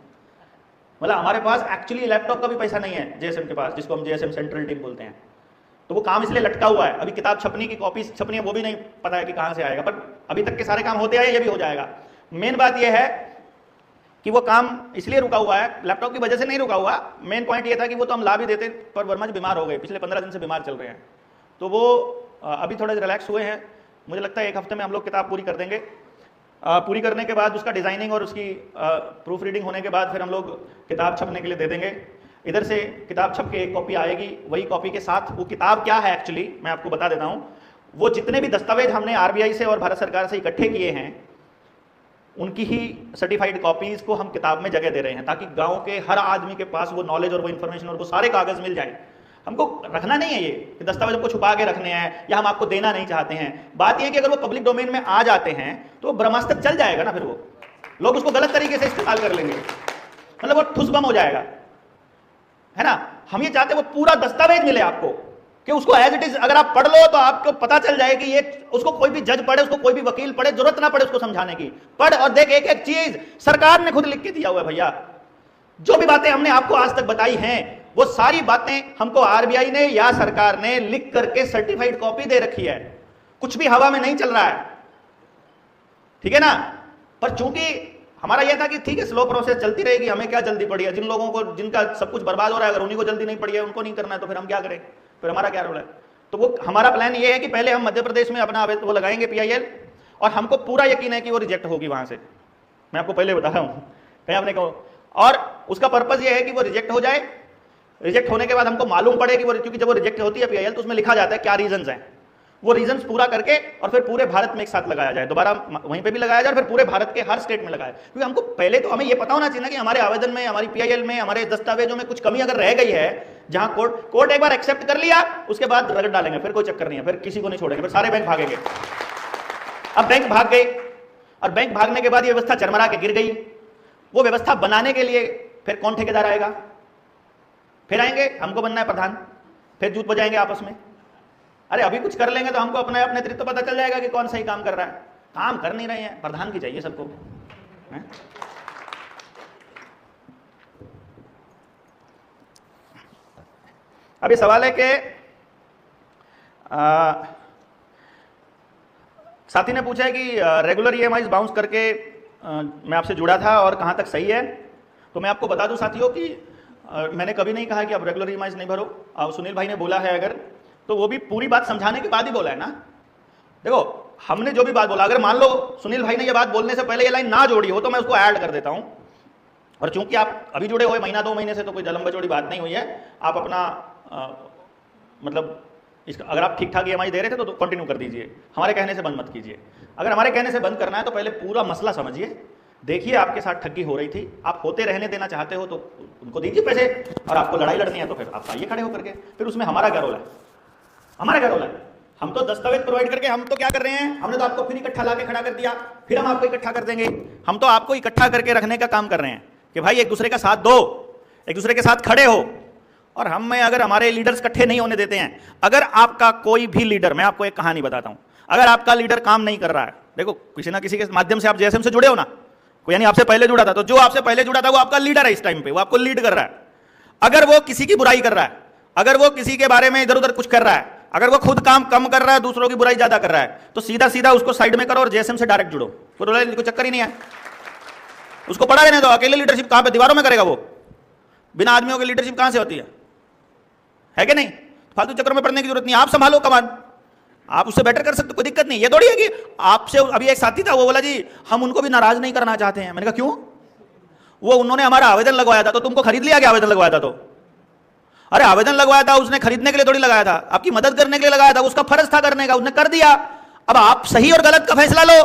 S1: मतलब हमारे पास एक्चुअली लैपटॉप का भी पैसा नहीं है JSM के पास, जिसको हम JSM सेंट्रल टीम बोलते हैं। तो वो काम इसलिए लटका हुआ है। अभी किताब छपने की कॉपी छपनी है, वो भी नहीं पता है कि कहाँ से आएगा, पर अभी तक के सारे काम होते आए, ये भी हो जाएगा। मेन बात यह है कि वो काम इसलिए रुका हुआ है, लैपटॉप की वजह से नहीं रुका हुआ। मेन पॉइंट ये था कि वो तो हम ला भी देते, पर वर्मा जी बीमार हो गए, पिछले 15 दिन से बीमार चल रहे हैं, तो वो अभी थोड़े रिलैक्स हुए हैं। मुझे लगता है 1 हफ्ते में हम लोग किताब पूरी कर देंगे। पूरी करने के बाद उसका डिज़ाइनिंग और उसकी प्रूफ रीडिंग होने के बाद फिर हम लोग किताब छपने के लिए दे देंगे। इधर से किताब छप के एक कॉपी आएगी, वही कॉपी के साथ वो किताब क्या है एक्चुअली मैं आपको बता देता हूँ। वो जितने भी दस्तावेज हमने RBI से और भारत सरकार से इकट्ठे किए हैं, उनकी ही सर्टिफाइड कॉपीज को हम किताब में जगह दे रहे हैं, ताकि गांव के हर आदमी के पास वो नॉलेज और वो इन्फॉर्मेशन और वो सारे कागज मिल जाए। हमको रखना नहीं है ये कि दस्तावेजों को छुपा के रखने हैं या हम आपको देना नहीं चाहते हैं। बात ये है कि अगर वो पब्लिक डोमेन में आ जाते हैं तो ब्रह्मास्त्र चल जाएगा ना, फिर वो लोग उसको गलत तरीके से इस्तेमाल कर लेंगे, मतलब वो ठुस बम हो जाएगा, है ना। हम ये चाहते हैं वो पूरा दस्तावेज मिले आपको, कि उसको एज इट इज अगर आप पढ़ लो तो आपको पता चल जाए कि ये, उसको कोई भी जज पढ़े, उसको कोई भी वकील पढ़े, जरूरत ना पड़े उसको समझाने की। पढ़ और देख, एक एक चीज सरकार ने खुद लिख के दिया हुआ है भैया। जो भी बातें हमने आपको आज तक बताई हैं, वो सारी बातें हमको RBI ने या सरकार ने लिख करके सर्टिफाइड कॉपी दे रखी है। कुछ भी हवा में नहीं चल रहा है, ठीक है ना। पर चूंकि हमारा यह था कि ठीक है स्लो प्रोसेस चलती रहेगी, हमें क्या जल्दी पड़ी है। जिन लोगों को, जिनका सब कुछ बर्बाद हो रहा है, अगर उन्हीं को जल्दी नहीं पड़ी है, उनको नहीं करना है, तो फिर हम क्या करें, फिर हमारा क्या रोल है। तो वो हमारा प्लान ये है कि पहले हम मध्य प्रदेश में अपना वो लगाएंगे PIL, और हमको पूरा यकीन है कि वो रिजेक्ट होगी वहां से, मैं आपको पहले बता रहा हूं, कहीं आपने कहो। और उसका पर्पज ये है कि वो रिजेक्ट हो जाए। रिजेक्ट होने के बाद हमको मालूम पड़े कि वो, क्योंकि जब वो रिजेक्ट होती है PIL तो उसमें लिखा जाता है क्या रीजंस हैं, वो रीजंस पूरा करके और फिर पूरे भारत में एक साथ लगाया जाए, दोबारा वहीं पे भी लगाया जाए और फिर पूरे भारत के हर स्टेट में लगाया। क्योंकि हमको पहले तो हमें ये पता होना चाहिए ना कि हमारे आवेदन में, हमारी PIL में, हमारे दस्तावेजों में कुछ कमी अगर रह गई है, जहां कोर्ट एक बार एक्सेप्ट कर लिया, उसके बाद रगड़ डालेंगे, फिर कोई चक्कर नहीं है, फिर किसी को नहीं छोड़ेंगे, फिर सारे बैंक भागेंगे। अब बैंक भाग गए, और बैंक भागने के बाद ये व्यवस्था चरमरा के गिर गई। वो व्यवस्था बनाने के लिए फिर कौन ठेकेदार आएगा, फिर आएंगे, हमको बनना है प्रधान, फिर जूत बजाएंगे आपस में। अरे अभी कुछ कर लेंगे तो हमको अपने नेतृत्व पता चल जाएगा कि कौन सही काम कर रहा है। काम कर नहीं रहे हैं, प्रधान की चाहिए सबको, है? अभी सवाल है कि साथी ने पूछा है कि रेगुलर EMIs बाउंस करके मैं आपसे जुड़ा था और कहां तक सही है। तो मैं आपको बता दूं साथियों कि मैंने कभी नहीं कहा कि आप रेगुलर EMIs नहीं भरो। सुनील भाई ने बोला है अगर, तो वो भी पूरी बात समझाने के बाद ही बोला है ना। देखो हमने जो भी बात बोला, अगर मान लो सुनील भाई ने ये बात बोलने से पहले ये लाइन ना जोड़ी हो तो मैं उसको ऐड कर देता हूं। और चूंकि आप अभी जुड़े हुए महीना 2 महीने से, तो कोई जलम बचोड़ी बात नहीं हुई है। आप अपना मतलब इसका, अगर आप ठीक ठाक EMI दे रहे थे तो कंटिन्यू कर दीजिए, हमारे कहने से बंद मत कीजिए। अगर हमारे कहने से बंद करना है तो पहले पूरा मसला समझिए, देखिए आपके साथ ठगी हो रही थी, आप होते रहने देना चाहते हो तो उनको दीजिए पैसे, और आपको लड़ाई लड़नी है तो फिर आप आइए खड़े होकर के। फिर उसमें हमारा क्या रोल है, हमारा क्या रोल है। हम तो दस्तावेज प्रोवाइड करके, हम तो क्या कर रहे हैं, हमने तो आपको फिर इकट्ठा ला के खड़ा कर दिया, फिर हम आपको इकट्ठा कर देंगे। हम तो आपको इकट्ठा करके रखने का काम कर रहे हैं कि भाई एक दूसरे का साथ दो, एक दूसरे के साथ खड़े हो। और हम में अगर हमारे लीडर्स इकट्ठे नहीं होने देते हैं, अगर आपका कोई भी लीडर, मैं आपको एक कहानी बताता हूं, अगर आपका लीडर काम नहीं कर रहा है, देखो किसी ना किसी के माध्यम से आप JSM से जुड़े हो ना, कोई यानी आपसे पहले जुड़ा था, तो जो आपसे पहले जुड़ा था वो आपका लीडर है इस टाइम पे, वो आपको लीड कर रहा है। अगर वो किसी की बुराई कर रहा है, अगर वो किसी के बारे में इधर उधर कुछ कर रहा है, अगर वो खुद काम कम कर रहा है, दूसरों की बुराई ज्यादा कर रहा है, तो सीधा सीधा उसको साइड में करो और जेएसएम से डायरेक्ट जुड़ो। कोई चक्कर ही नहीं है, उसको पड़ा रहने दो। अकेले लीडरशिप कहां पे दीवारों में करेगा वो? बिना आदमियों की लीडरशिप कहां से होती है कि नहीं? फालतू चक्कर में पड़ने की जरूरत नहीं, आप संभालो कमान, आप उससे बेटर कर सकते, कोई दिक्कत नहीं। ये थोड़ी है कि आपसे, अभी एक साथी था वो बोला जी हम उनको भी नाराज नहीं करना चाहते हैं। मैंने कहा क्यों? वो उन्होंने हमारा आवेदन लगवाया था, तो तुमको खरीद लिया क्या? आवेदन लगवाया था तो? अरे आवेदन लगवाया था उसने खरीदने के लिए थोड़ी लगाया था, आपकी मदद करने के लिए लगाया था, उसका फर्ज था करने का, उसने कर दिया। अब आप सही और गलत का फैसला लो।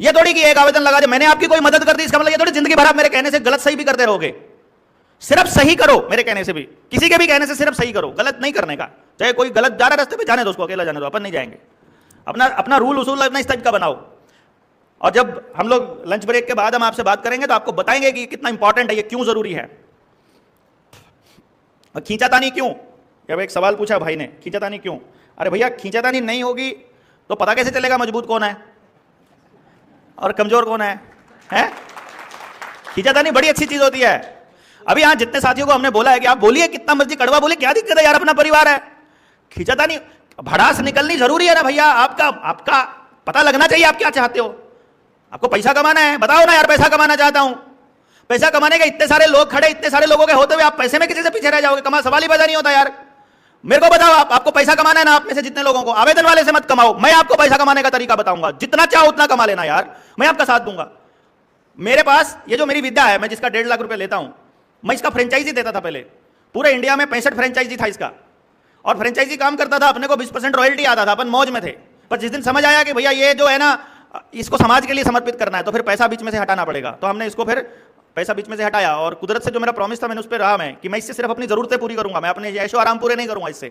S1: ये थोड़ी कि एक आवेदन लगा दे, मैंने आपकी कोई मदद कर दी इसका मतलब ये थोड़ी जिंदगी भर आप मेरे कहने से गलत सही भी करते रहोगे। सिर्फ सही करो, मेरे कहने से भी, किसी के भी कहने से सिर्फ सही करो, गलत नहीं करने का। चाहे कोई गलत जा रहा है रास्ते पे, जाने दो उसको, अकेला जाने दो, अपन नहीं जाएंगे। अपना अपना रूल उसूल अपना इस टाइप का बनाओ। और जब हम लोग लंच ब्रेक के बाद हम आपसे बात करेंगे तो आपको बताएंगे कि कितना इंपॉर्टेंट है, ये क्यों जरूरी है। खींचातानी क्यों? जब एक सवाल पूछा भाई ने, खींचातानी क्यों? अरे भैया खींचातानी नहीं होगी तो पता कैसे चलेगा मजबूत कौन है और कमजोर कौन है? खींचातानी बड़ी अच्छी चीज होती है। अभी यहां जितने साथियों को हमने बोला है कि आप बोलिए, कितना मर्जी कड़वा बोले, क्या दिक्कत है यार, अपना परिवार है। खींचातानी, भड़ास निकलनी जरूरी है ना भैया। आपका पता लगना चाहिए आप क्या चाहते हो। आपको पैसा कमाना है, बताओ ना यार पैसा कमाना चाहता हूं। पैसा कमाने के इतने सारे लोग खड़े, इतने सारे लोगों के होते हुए आप पैसे में किसी से पीछे रह जाओगे? कमा सवाल ही पैदा नहीं होता यार। मेरे को बताओ, आपको पैसा कमाना है ना, आप में से जितने लोगों को, आवेदन वाले से मत कमाओ, मैं आपको पैसा कमाने का तरीका बताऊंगा। जितना चाहो उतना कमा लेना यार, मैं आपका साथ दूंगा। मेरे पास ये जो मेरी विद्या है, मैं जिसका 1.5 लाख रुपए लेता हूं, मैं इसका फ्रेंचाइजी देता था पहले। पूरे इंडिया में 65 फ्रेंचाइजी था इसका, और फ्रेंचाइजी काम करता था, अपने को 20% रॉयल्टी आता था, अपन मौज में थे। पर जिस दिन समझ आया कि भैया ये जो है ना, इसको समाज के लिए समर्पित करना है, तो फिर पैसा बीच में से हटाना पड़ेगा। तो हमने इसको फिर पैसा बीच में से हटाया, और कुदरत से जो मेरा प्रॉमिस था मैंने उस पर रहा, मैं कि मैं इससे सिर्फ अपनी जरूरतें पूरी करूंगा, मैं अपने ऐशो आराम पूरे नहीं करूंगा इससे।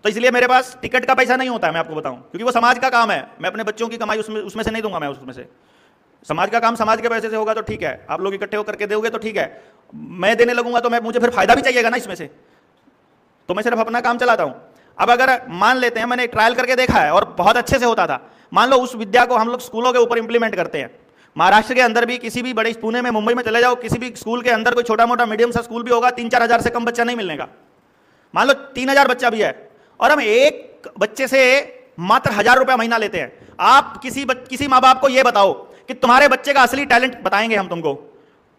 S1: तो इसलिए मेरे पास टिकट का पैसा नहीं होता है, मैं आपको बताऊं, क्योंकि वो समाज का काम है। मैं अपने बच्चों की कमाई उसमें से नहीं दूंगा, मैं उसमें से। समाज का काम समाज के पैसे से होगा तो ठीक है, आप लोग इकट्ठे होकर के दोगे तो ठीक है। मैं देने लगूंगा तो मुझे फिर फायदा भी चाहिएगा ना इसमें से, तो मैं सिर्फ अपना काम चलाता हूं। अब अगर मान लेते हैं, मैंने ट्रायल करके देखा है और बहुत अच्छे से होता था। मान लो उस विद्या को हम लोग स्कूलों के ऊपर इंप्लीमेंट करते हैं। महाराष्ट्र के अंदर भी, किसी भी बड़े, पुणे में, मुंबई में चले जाओ, किसी भी स्कूल के अंदर कोई छोटा मोटा मीडियम सा स्कूल भी होगा, 3-4 हजार से कम बच्चा नहीं मिलने का। मान लो 3000 बच्चा भी है, और हम एक बच्चे से मात्र 1000 रुपया महीना लेते हैं। आप किसी माँ बाप को यह बताओ कि तुम्हारे बच्चे का असली टैलेंट बताएंगे हम तुमको,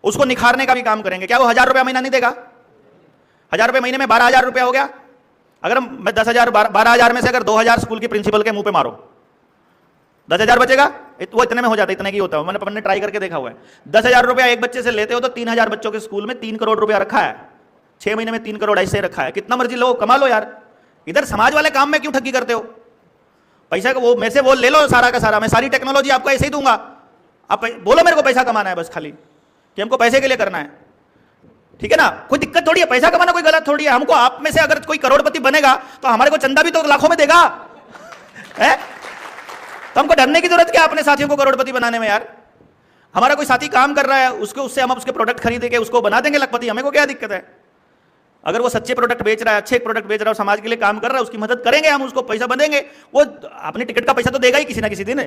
S1: उसको निखारने का भी काम करेंगे, क्या वो 1000 रुपया महीना नहीं देगा? 1000 रुपये महीने में 12,000 रुपया हो गया। अगर मैं 10,000, 12,000 में से अगर 2,000 स्कूल की प्रिंसिपल के मुंह पे मारो, 10,000 बचेगा। वो इतने में हो जाता है, इतने की होता है, मैंने अपन ने ट्राई करके देखा हुआ है। 10,000 रुपया एक बच्चे से लेते हो तो 3,000 बच्चों के स्कूल में 3 करोड़ रुपया रखा है। 6 महीने में 3 करोड़ ऐसे रखा है। कितना मर्जी लो, कमा लो यार। इधर समाज वाले काम में क्यों ठगी करते हो? पैसा को वो मेरे से वो ले लो सारा का सारा, मैं सारी टेक्नोलॉजी आपको ऐसे ही दूंगा। आप बोलो मेरे को पैसा कमाना है बस, खाली कि हमको पैसे के लिए करना है, ठीक है ना? कोई दिक्कत थोड़ी है, पैसा कमाना कोई गलत थोड़ी है। हमको आप में से अगर कोई करोड़पति बनेगा तो हमारे को चंदा भी तो लाखों में देगा है? तो हमको डरने की जरूरत क्या अपने साथियों को करोड़पति बनाने में यार? हमारा कोई साथी काम कर रहा है, उससे हम उसके प्रोडक्ट खरीद के उसको बना देंगे लखपति, हमें को क्या दिक्कत है? अगर वो सच्चे प्रोडक्ट बेच रहा है, अच्छे प्रोडक्ट बेच रहा है, समाज के लिए काम कर रहा है, उसकी मदद करेंगे हम, उसको पैसा बनेंगे। वो अपनी टिकट का पैसा तो देगा ही किसी ना किसी दिन।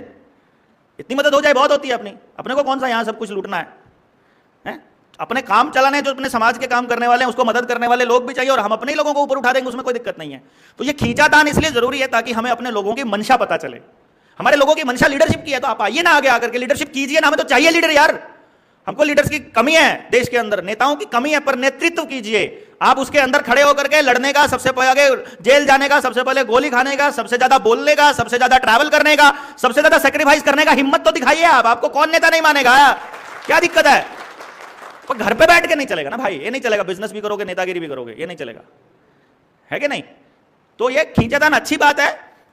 S1: इतनी मदद हो जाए बहुत होती है अपने को कौन सा यहाँ सब कुछ लूटना है? अपने काम चलाने, जो अपने समाज के काम करने वाले हैं, उसको मदद करने वाले लोग भी चाहिए, और हम अपने ही लोगों को ऊपर उठा देंगे, उसमें कोई दिक्कत नहीं है। तो ये खींचातान इसलिए जरूरी है ताकि हमें अपने लोगों की मंशा पता चले। हमारे लोगों की मंशा लीडरशिप की है, तो आप आइए ना आगे आकर के लीडरशिप कीजिए ना। हमें तो चाहिए लीडर यार, हमको लीडर्स की कमी है देश के अंदर, नेताओं की कमी है, पर नेतृत्व कीजिए। आप उसके अंदर खड़े होकर के लड़ने का, सबसे पहले जेल जाने का, सबसे पहले गोली खाने का, सबसे ज्यादा बोलने का, सबसे ज्यादा ट्रैवल करने का, सबसे ज्यादा सेक्रीफाइस करने का हिम्मत तो दिखाइए आप। आपको कौन नेता नहीं मानेगा? क्या दिक्कत है? पर घर पे बैठ के नहीं चलेगा ना भाई, ये नहीं चलेगा। बिजनेस भी करोगे, नेतागिरी भी करोगे, ये नहीं चलेगा, है कि नहीं? तो ये खींचातान अच्छी बात है,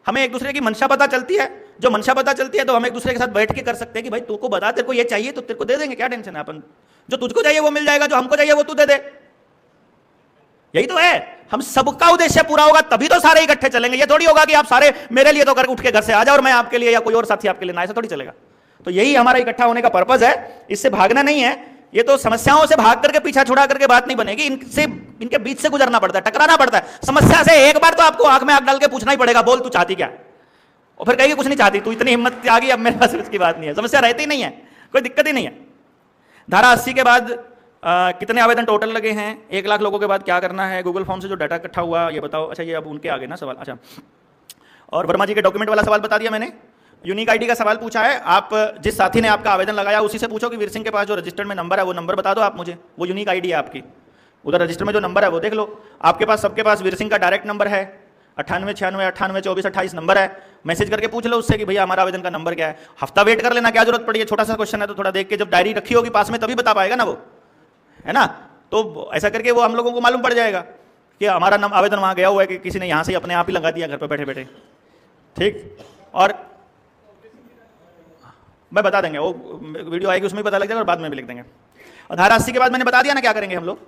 S1: हमें एक दूसरे की मंशा पता चलती है। जो मंशा पता चलती है तो हम एक दूसरे के साथ बैठ के कर सकते हैं कि भाई तुमको बता, तेरे को ये चाहिए तो तेरे को दे देंगे, क्या टेंशन है? अपन जो तुझको चाहिए वो मिल जाएगा, जो हमको चाहिए वो तू दे दे। यही तो है, हम सबका उद्देश्य पूरा होगा तभी तो सारे इकट्ठे चलेंगे। ये थोड़ी होगा कि आप सारे मेरे लिए तो करके उठ के घर से आ जाओ और मैं आपके लिए या कोई और साथी आपके लिए ना, ऐसा थोड़ी चलेगा। तो यही हमारा इकट्ठा होने का पर्पज है, इससे भागना नहीं है। ये तो समस्याओं से भाग करके, पीछा छुड़ा करके बात नहीं बनेगी, इनके बीच से गुजरना पड़ता है, टकराना पड़ता है समस्या से। एक बार तो आपको आंख में आंख डाल के पूछना ही पड़ेगा, बोल तू चाहती क्या? और फिर कहेगी कुछ नहीं चाहती, तू इतनी हिम्मत आ गई, अब मेरे पास उसकी बात नहीं है, समस्या रहती नहीं है, कोई दिक्कत ही नहीं है। धारा 80 के बाद कितने आवेदन टोटल लगे हैं, 1 लाख लोगों के बाद क्या करना है, गूगल फॉर्म से जो डाटा इकट्ठा हुआ ये बताओ। अच्छा ये अब उनके आगे ना सवाल। अच्छा और वर्मा जी के डॉक्यूमेंट वाला सवाल बता दिया मैंने। यूनिक आईडी का सवाल पूछा है, आप जिस साथी ने आपका आवेदन लगाया उसी से पूछो कि वीर सिंह के पास जो रजिस्टर्ड में नंबर है वो नंबर बता दो आप मुझे, वो यूनिक आईडी है आपकी, उधर रजिस्टर में जो नंबर है वो देख लो। आपके पास सबके पास वीर सिंह का डायरेक्ट नंबर है 98 96 98 24 28 नंबर है, मैसेज करके पूछ लो उससे कि भैया हमारा आवेदन का नंबर क्या है। हफ्ता वेट कर लेना, क्या जरूरत पड़ी है, छोटा सा क्वेश्चन है तो थोड़ा देख के, जब डायरी रखी होगी पास में तभी बता पाएगा ना वो, है ना। तो ऐसा करके वो हम लोगों को मालूम पड़ जाएगा कि हमारा नाम आवेदन वहाँ गया हुआ है कि किसी ने यहाँ से अपने आप ही लगा दिया घर पर बैठे बैठे। ठीक, और मैं बता देंगे, वो वीडियो आएगी उसमें भी पता लग जाएगा और बाद में भी लिख देंगे। और धारा 80 के बाद मैंने बता दिया ना क्या करेंगे हम लोग,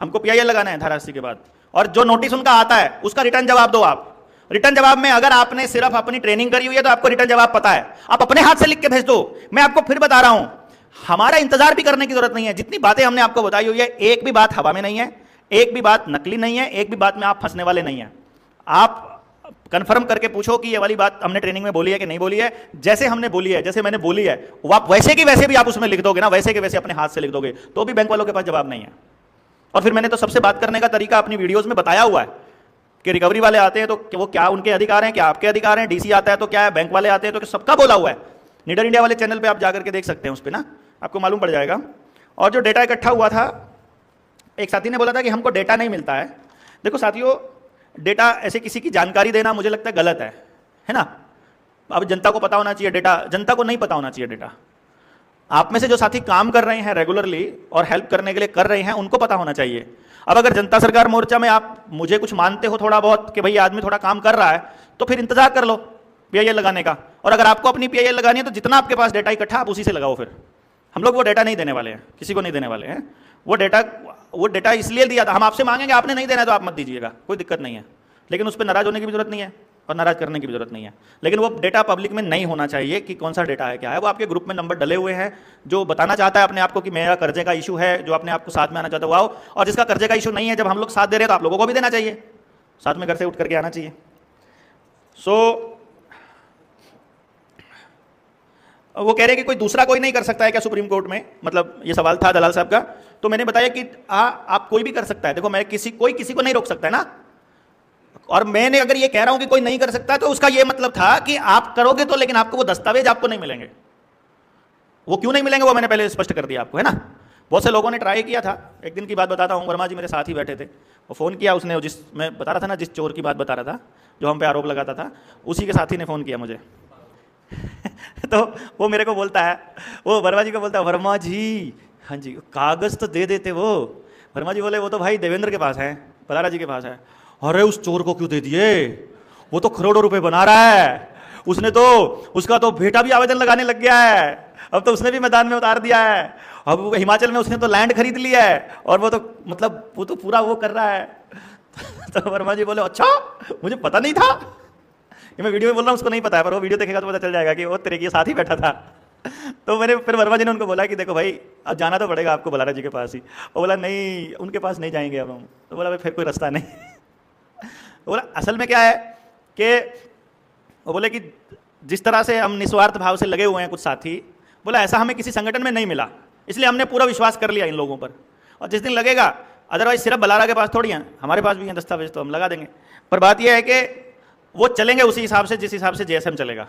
S1: हमको PIL लगाना है धारा 80 के बाद। और जो नोटिस उनका आता है उसका रिटर्न जवाब दो आप। रिटर्न जवाब में अगर आपने सिर्फ अपनी ट्रेनिंग करी हुई है तो आपको रिटर्न जवाब पता है, आप अपने हाथ से लिख के भेज दो। मैं आपको फिर बता रहा हूं, हमारा इंतजार भी करने की जरूरत नहीं है। जितनी बातें हमने आपको बताई हुई है, एक भी बात हवा में नहीं है, एक भी बात नकली नहीं है, एक भी बात में आप फंसने वाले नहीं है। आप कंफर्म करके पूछो कि ये वाली बात हमने ट्रेनिंग में बोली है कि नहीं बोली है। जैसे हमने बोली है, जैसे मैंने बोली है, वो आप वैसे की वैसे भी आप उसमें लिख दोगे ना, वैसे के वैसे अपने हाथ से लिख दोगे तो भी बैंक वालों के पास जवाब नहीं है। और फिर मैंने तो सबसे बात करने का तरीका अपनी वीडियोस में बताया हुआ है कि रिकवरी वाले आते हैं तो वो क्या उनके अधिकार हैं, क्या आपके अधिकार हैं, DC आता है तो क्या है, बैंक वाले आते हैं तो सबका बोला हुआ है। नीडर इंडिया वाले चैनल पे आप जाकर के देख सकते हैं, उस पर ना आपको मालूम पड़ जाएगा। और जो डेटा इकट्ठा हुआ था, एक साथी ने बोला था कि हमको डेटा नहीं मिलता है। देखो साथियों, डेटा ऐसे किसी की जानकारी देना मुझे लगता है गलत है ना। अब जनता को पता होना चाहिए डेटा, जनता को नहीं पता होना चाहिए डेटा। आप में से जो साथी काम कर रहे हैं रेगुलरली और हेल्प करने के लिए कर रहे हैं, उनको पता होना चाहिए। अब अगर जनता सरकार मोर्चा में आप मुझे कुछ मानते हो थोड़ा बहुत कि भाई आदमी थोड़ा काम कर रहा है, तो फिर इंतजार कर लो PIL लगाने का। और अगर आपको अपनी PIL लगानी है तो जितना आपके पास डेटा इकट्ठा आप उसी से लगाओ। फिर हम लोग वो डेटा नहीं देने वाले हैं, किसी को नहीं देने वाले हैं। वो डेटा इसलिए दिया था, हम आपसे मांगेंगे, आपने नहीं देना है तो आप मत दीजिएगा, कोई दिक्कत नहीं है। लेकिन उस पर नाराज होने की भी जरूरत नहीं है और नाराज करने की भी जरूरत नहीं है। लेकिन वो डेटा पब्लिक में नहीं होना चाहिए कि कौन सा डेटा है क्या है। वो आपके ग्रुप में नंबर डले हुए हैं, जो बताना चाहता है अपने आप को कि मेरा कर्जे का इशू है, जो अपने आप को साथ में आना चाहता है वो आओ। और जिसका कर्जे का इशू नहीं है, जब हम लोग साथ दे रहे हैं तो आप लोगों को भी देना चाहिए, साथ में घर से उठ करके आना चाहिए। वो कह रहे हैं कि कोई दूसरा कोई नहीं कर सकता है क्या सुप्रीम कोर्ट में, मतलब ये सवाल था दलाल साहब का। तो मैंने बताया कि आप कोई भी कर सकता है। देखो मैं कोई किसी को नहीं रोक सकता है ना। और मैंने अगर ये कह रहा हूं कि कोई नहीं कर सकता तो उसका ये मतलब था कि आप करोगे तो, लेकिन आपको वो दस्तावेज आपको नहीं मिलेंगे। वो क्यों नहीं मिलेंगे वो मैंने पहले स्पष्ट कर दिया आपको, है ना। बहुत से लोगों ने ट्राई किया था। एक दिन की बात बताता हूँ, वर्मा जी मेरे साथ ही बैठे थे, वो फ़ोन किया उसने, जिस मैं बता रहा था ना, जिस चोर की बात बता रहा था जो हम पे आरोप लगाता था, उसी के साथी ने फ़ोन किया मुझे। तो वो मेरे को बोलता है, वो वर्मा जी को बोलता है, वर्मा जी हाँ जी कागज़ तो दे देते वो। वर्मा जी बोले वो तो भाई देवेंद्र के पास है, बदारा जी के पास है। अरे उस चोर को क्यों दे दिए, वो तो करोड़ों रुपए बना रहा है, उसने तो, उसका तो बेटा भी आवेदन लगाने लग गया है, अब तो उसने भी मैदान में उतार दिया है, अब हिमाचल में उसने तो लैंड खरीद लिया है और वो तो मतलब वो तो पूरा वो कर रहा है। तो वर्मा जी बोले अच्छा मुझे पता नहीं था। ये मैं वीडियो में बोल रहा हूँ, उसको नहीं पता है, पर वो वीडियो देखेगा तो पता चल जाएगा कि वो तेरे के साथ ही बैठा था। तो मैंने फिर वर्मा जी ने उनको बोला कि देखो भाई अब जाना तो पड़ेगा आपको बलारा जी के पास ही। वो बोला नहीं उनके पास नहीं जाएंगे अब हम। तो बोला भाई फिर कोई रास्ता नहीं। बोला असल में क्या है कि वो बोले कि जिस तरह से हम निस्वार्थ भाव से लगे हुए हैं कुछ साथी, बोला ऐसा हमें किसी संगठन में नहीं मिला, इसलिए हमने पूरा विश्वास कर लिया इन लोगों पर। और जिस दिन लगेगा, अदरवाइज सिर्फ बलारा के पास थोड़ी हैं, हमारे पास भी हैं दस्तावेज, तो हम लगा देंगे। पर बात यह है कि वो चलेंगे उसी हिसाब से जिस हिसाब से JSM चलेगा।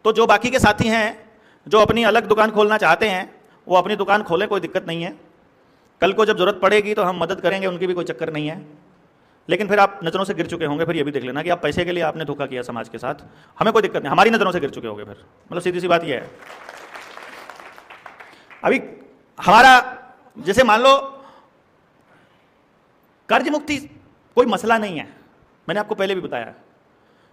S1: तो जो बाकी के साथी हैं जो अपनी अलग दुकान खोलना चाहते हैं वो अपनी दुकान खोलें, कोई दिक्कत नहीं है। कल को जब जरूरत पड़ेगी तो हम मदद करेंगे, उनकी भी कोई चक्कर नहीं है। लेकिन फिर आप नज़रों से गिर चुके होंगे, फिर ये भी देख लेना कि आप पैसे के लिए आपने धोखा किया समाज के साथ, हमें कोई दिक्कत नहीं, हमारी नज़रों से गिर चुके होंगे फिर, मतलब सीधी सी बात ये है। अभी हमारा जैसे मान लो कर्ज मुक्ति कोई मसला नहीं है, मैंने आपको पहले भी बताया।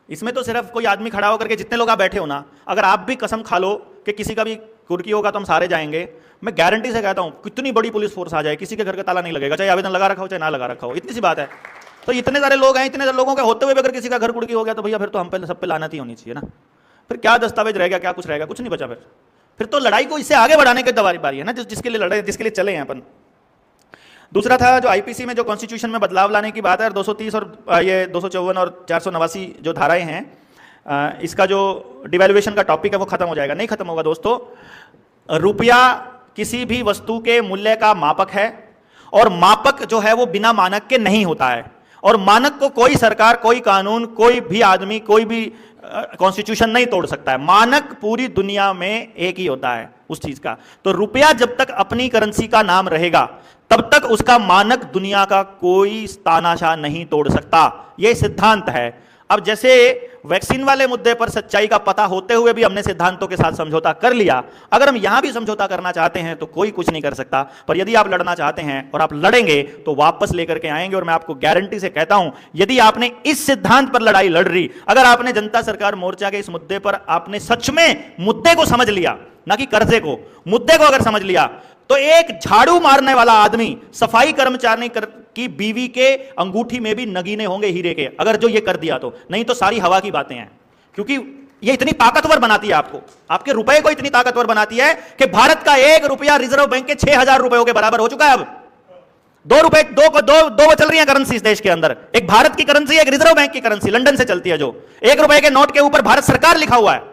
S1: इसमें तो सिर्फ कोई आदमी खड़ा होकर के, जितने लोग आप बैठे हो ना, अगर आप भी कसम खा लो कि किसी का भी कुर्की होगा तो हम सारे जाएंगे, मैं गारंटी से कहता हूं कितनी बड़ी पुलिस फोर्स आ जाए किसी के घर का ताला नहीं लगेगा, चाहे आवेदन लगा रखा हो चाहे ना लगा रखा हो, इतनी सी बात है। तो इतने सारे लोग हैं, इतने सारे लोगों के होते हुए अगर किसी का घर कुर्की हो गया तो भैया फिर तो हम पे सब पे लानत ही होनी चाहिए ना। फिर क्या दस्तावेज रहेगा, क्या कुछ रहेगा, कुछ नहीं बचा। फिर तो लड़ाई को इससे आगे बढ़ाने की बारी है ना, जिसके लिए लड़ाई, जिसके लिए चले हैं अपन। दूसरा था जो IPC में जो कॉन्स्टिट्यूशन में बदलाव लाने की बात है, 230 और ये 254 और 489 जो धाराएं हैं, इसका जो डिवैल्यूएशन का टॉपिक है वो खत्म हो जाएगा। नहीं खत्म होगा दोस्तों। रुपया किसी भी वस्तु के मूल्य का मापक है, और मापक जो है वो बिना मानक के नहीं होता है, और मानक को कोई सरकार, कोई कानून, कोई भी आदमी, कोई भी कॉन्स्टिट्यूशन नहीं तोड़ सकता है। मानक पूरी दुनिया में एक ही होता है उस चीज का। तो रुपया जब तक अपनी करेंसी का नाम रहेगा तब तक उसका मानक दुनिया का कोई तानाशाह नहीं तोड़ सकता। यह सिद्धांत है। अब जैसे वैक्सीन वाले मुद्दे पर सच्चाई का पता होते हुए भी हमने सिद्धांतों के साथ समझौता कर लिया, अगर हम यहां भी समझौता करना चाहते हैं तो कोई कुछ नहीं कर सकता। पर यदि आप लड़ना चाहते हैं और आप लड़ेंगे तो वापस लेकर के आएंगे। और मैं आपको गारंटी से कहता हूं, यदि आपने इस सिद्धांत पर लड़ाई लड़ रही, अगर आपने जनता सरकार मोर्चा के इस मुद्दे पर आपने सच में मुद्दे को समझ लिया, ना कि कर्जे को, मुद्दे को अगर समझ लिया, तो एक झाड़ू मारने वाला आदमी सफाई कर्मचारी की बीवी के अंगूठी में भी नगीने होंगे हीरे के, अगर जो ये कर दिया तो। नहीं तो सारी हवा की बातें हैं, क्योंकि ये इतनी ताकतवर बनाती है आपको, आपके रुपए को इतनी ताकतवर बनाती है कि भारत का 1 रुपया रिजर्व बैंक के 6000 रुपयों के बराबर हो चुका है। अब 2 रुपए दो चल रही है करेंसी इस देश के अंदर, एक भारत की करेंसी, एक रिजर्व बैंक की करेंसी लंदन से चलती है, जो 1 रुपए के नोट के ऊपर भारत सरकार लिखा हुआ है।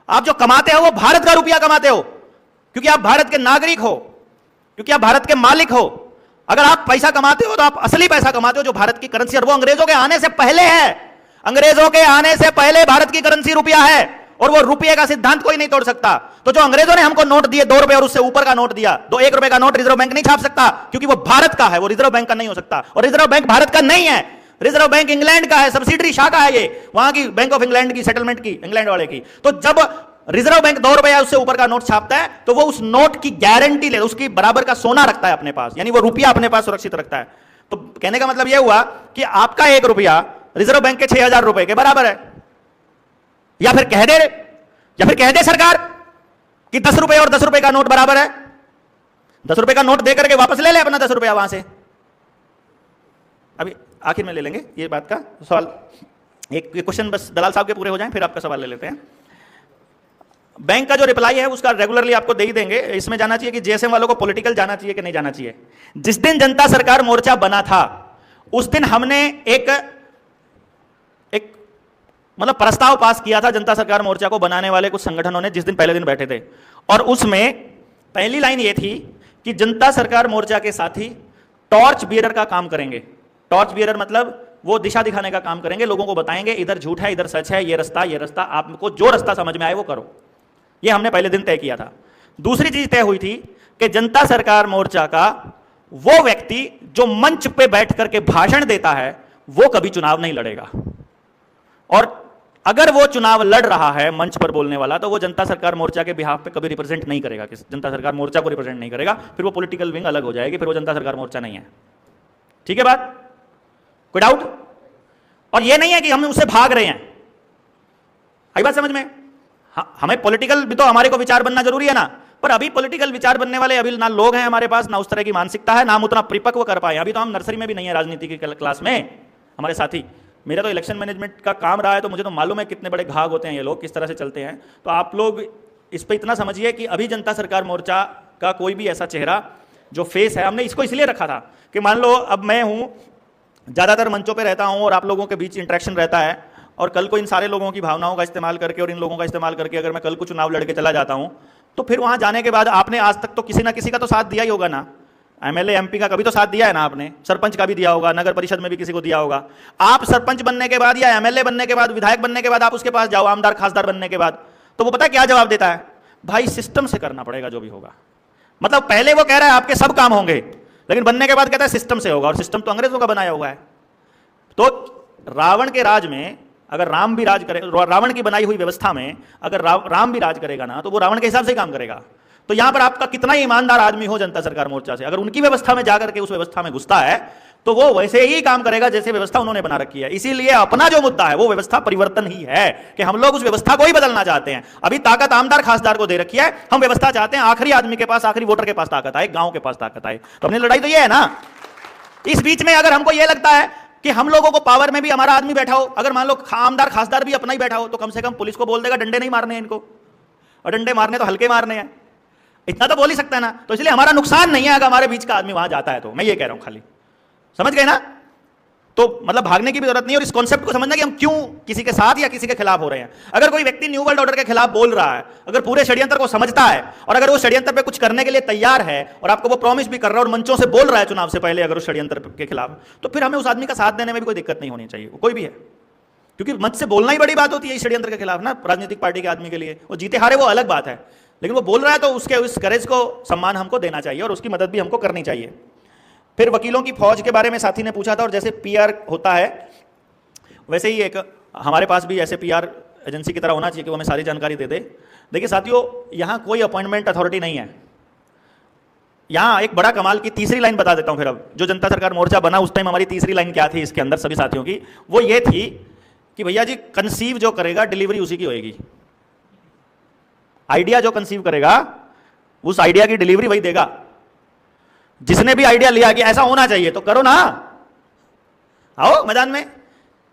S1: आप जो कमाते हो वो भारत का रुपया कमाते हो, क्योंकि आप भारत के नागरिक हो, क्योंकि आप भारत के मालिक हो। अगर आप पैसा कमाते हो तो आप असली पैसा कमाते हो जो भारत की करेंसी, और वो अंग्रेजों के आने से पहले है। अंग्रेजों के आने से पहले भारत की करेंसी रुपया है, और वो रुपये का सिद्धांत कोई नहीं तोड़ सकता। तो जो अंग्रेजों ने हमको नोट दिए 2 रुपए और उससे ऊपर का नोट दिया, 1 रुपए का नोट रिजर्व बैंक नहीं छाप सकता, क्योंकि वो भारत का है, वो रिजर्व बैंक का नहीं हो सकता। और रिजर्व बैंक भारत का नहीं है, रिजर्व बैंक इंग्लैंड का है, सब्सिडरी शाखा है ये, वहां की बैंक ऑफ इंग्लैंड की, सेटलमेंट की, इंग्लैंड वाले की। तो जब रिजर्व बैंक 2 रुपया उससे ऊपर का नोट छापता है तो वो उस नोट की गारंटी ले, उसकी बराबर का सोना रखता है अपने पास, यानी वो रुपया अपने पास सुरक्षित रखता है। तो कहने का मतलब यह हुआ कि आपका 1 रुपया रिजर्व बैंक के 6000 रुपए के बराबर है। या फिर कह दे सरकार कि 10 रुपए और 10 रुपए का नोट बराबर है, 10 रुपए का नोट देकर के वापस ले ले अपना 10 रुपया वहां से। अभी आखिर में ले लेंगे ये बात का सवाल, एक क्वेश्चन बस दलाल साहब के पूरे हो जाएं, फिर आपका सवाल ले लेते हैं। बैंक का जो रिप्लाई है उसका रेगुलरली आपको दे ही देंगे। इसमें जाना चाहिए कि जेएसएम वालों को पॉलिटिकल जाना चाहिए कि नहीं जाना चाहिए। जिस दिन जनता सरकार मोर्चा बना था उस दिन हमने एक मतलब प्रस्ताव पास किया था जनता सरकार मोर्चा को बनाने वाले कुछ संगठनों ने, जिस दिन पहले दिन बैठे थे, और उसमें पहली लाइन ये थी कि जनता सरकार मोर्चा के साथी टॉर्च बियरर का काम करेंगे। टॉर्च बियरर मतलब वो दिशा दिखाने का काम करेंगे, लोगों को बताएंगे इधर झूठ है, इधर सच है, ये रास्ता, आपको जो रास्ता समझ में आए वो करो। ये हमने पहले दिन तय किया था। दूसरी चीज तय हुई थी कि जनता सरकार मोर्चा का वो व्यक्ति जो मंच पे बैठ करके भाषण देता है वो कभी चुनाव नहीं लड़ेगा, और अगर वो चुनाव लड़ रहा है मंच पर बोलने वाला, तो वो जनता सरकार मोर्चा के बिहाफ पे कभी रिप्रेजेंट नहीं करेगा, जनता सरकार मोर्चा को रिप्रेजेंट नहीं करेगा। फिर वो पॉलिटिकल विंग अलग हो जाएगी, फिर वो जनता सरकार मोर्चा नहीं है। ठीक है बात, कोई डाउट? और ये नहीं है कि हम उससे भाग रहे हैं, आई बात समझ में? हमें पॉलिटिकल भी तो हमारे को विचार बनना जरूरी है ना, पर अभी पॉलिटिकल विचार बनने वाले अभी ना लोग हैं हमारे पास, ना उस तरह की मानसिकता है, ना हम उतना परिपक्व कर पाए। अभी तो हम नर्सरी में भी नहीं है राजनीति की क्लास में हमारे साथी। मेरा तो इलेक्शन मैनेजमेंट का काम रहा है, तो मुझे तो मालूम है कितने बड़े घाघ होते हैं ये लोग, किस तरह से चलते हैं। तो आप लोग इस पर इतना समझिए कि अभी जनता सरकार मोर्चा का कोई भी ऐसा चेहरा जो फेस है, हमने इसको इसलिए रखा था कि मान लो अब मैं हूं, ज़्यादातर मंचों पे रहता हूं और आप लोगों के बीच इंटरेक्शन रहता है, और कल को इन सारे लोगों की भावनाओं का इस्तेमाल करके और इन लोगों का इस्तेमाल करके अगर मैं कल को चुनाव लड़के चला जाता हूं, तो फिर वहां जाने के बाद आपने आज तक तो किसी ना किसी का तो साथ दिया ही होगा ना। एमएलए एमपी का कभी तो साथ दिया है ना आपने, सरपंच का भी दिया होगा, नगर परिषद में भी किसी को दिया होगा। आप सरपंच बनने के बाद या एमएलए बनने के बाद, विधायक बनने के बाद आप उसके पास जाओ, आमदार खासदार बनने के बाद, तो वो पता है क्या जवाब देता है? भाई सिस्टम से करना पड़ेगा जो भी होगा। मतलब पहले वो कह रहा है आपके सब काम होंगे, लेकिन बनने के बाद कहता है सिस्टम से होगा, और सिस्टम तो अंग्रेजों का बनाया हुआ है। तो रावण के राज में अगर राम भी राज करे, रावण की बनाई हुई व्यवस्था में अगर राम भी राज करेगा ना, तो वो रावण के हिसाब से ही काम करेगा। तो यहां पर आपका कितना ही ईमानदार आदमी हो जनता सरकार मोर्चा से, अगर उनकी व्यवस्था में जाकर के उस व्यवस्था में घुसता है तो वो वैसे ही काम करेगा जैसे व्यवस्था उन्होंने बना रखी है। इसीलिए अपना जो मुद्दा है वो व्यवस्था परिवर्तन ही है, कि हम लोग उस व्यवस्था को ही बदलना चाहते हैं। अभी ताकत आमदार खासदार को दे रखी है, हम व्यवस्था चाहते हैं आखिरी आदमी के पास, आखिरी वोटर के पास ताकत आए, गांव के पास ताकत आए। तो अपनी लड़ाई तो ये है ना। इस बीच में अगर हमको ये लगता है कि हम लोगों को पावर में भी हमारा आदमी बैठा हो, अगर मान लो आमदार खासदार भी अपना ही बैठा हो, तो कम से कम पुलिस को बोल देगा डंडे नहीं मारने हैं इनको, और डंडे मारने तो हल्के मारने हैं, इतना तो बोल ही सकता है ना। तो इसलिए हमारा नुकसान नहीं है अगर हमारे बीच का आदमी वहां जाता है। तो मैं ये कह रहा हूं, खाली समझ गए ना? तो मतलब भागने की भी जरूरत नहीं है, और इस कॉन्सेप्ट को समझना कि हम क्यों किसी के साथ या किसी के खिलाफ हो रहे हैं। अगर कोई व्यक्ति न्यू वर्ल्ड ऑर्डर के खिलाफ बोल रहा है, अगर पूरे षड्यंत्र को समझता है, और अगर वो षड्यंत्र पे कुछ करने के लिए तैयार है, और आपको वो प्रॉमिस भी कर रहा है और मंचों से बोल रहा है चुनाव से पहले अगर उस षड्यंत्र के खिलाफ, तो फिर हमें उस आदमी का साथ देने में भी कोई दिक्कत नहीं होनी चाहिए, वो कोई भी है। क्योंकि मंच से बोलना ही बड़ी बात होती है इस षड्यंत्र के खिलाफ ना, राजनीतिक पार्टी के आदमी के लिए। वो जीते हारे वो अलग बात है, लेकिन वो बोल रहा है तो उसके उस करेज को सम्मान हमको देना चाहिए और उसकी मदद भी हमको करनी चाहिए। फिर वकीलों की फौज के बारे में साथी ने पूछा था, और जैसे पीआर होता है वैसे ही एक हमारे पास भी ऐसे पीआर एजेंसी की तरह होना चाहिए कि वो हमें सारी जानकारी दे दे। देखिए साथियों, यहाँ कोई अपॉइंटमेंट अथॉरिटी नहीं है। यहाँ एक बड़ा कमाल की तीसरी लाइन बता देता हूँ। फिर अब जो जनता सरकार मोर्चा बना उस टाइम हमारी तीसरी लाइन क्या थी इसके अंदर सभी साथियों की, वो ये थी कि भैया जी कंसीव जो करेगा डिलीवरी उसी की होएगी। आइडिया जो कंसीव करेगा उस आइडिया की डिलीवरी वही देगा। जिसने भी आइडिया लिया कि ऐसा होना चाहिए तो करो ना, आओ मैदान में,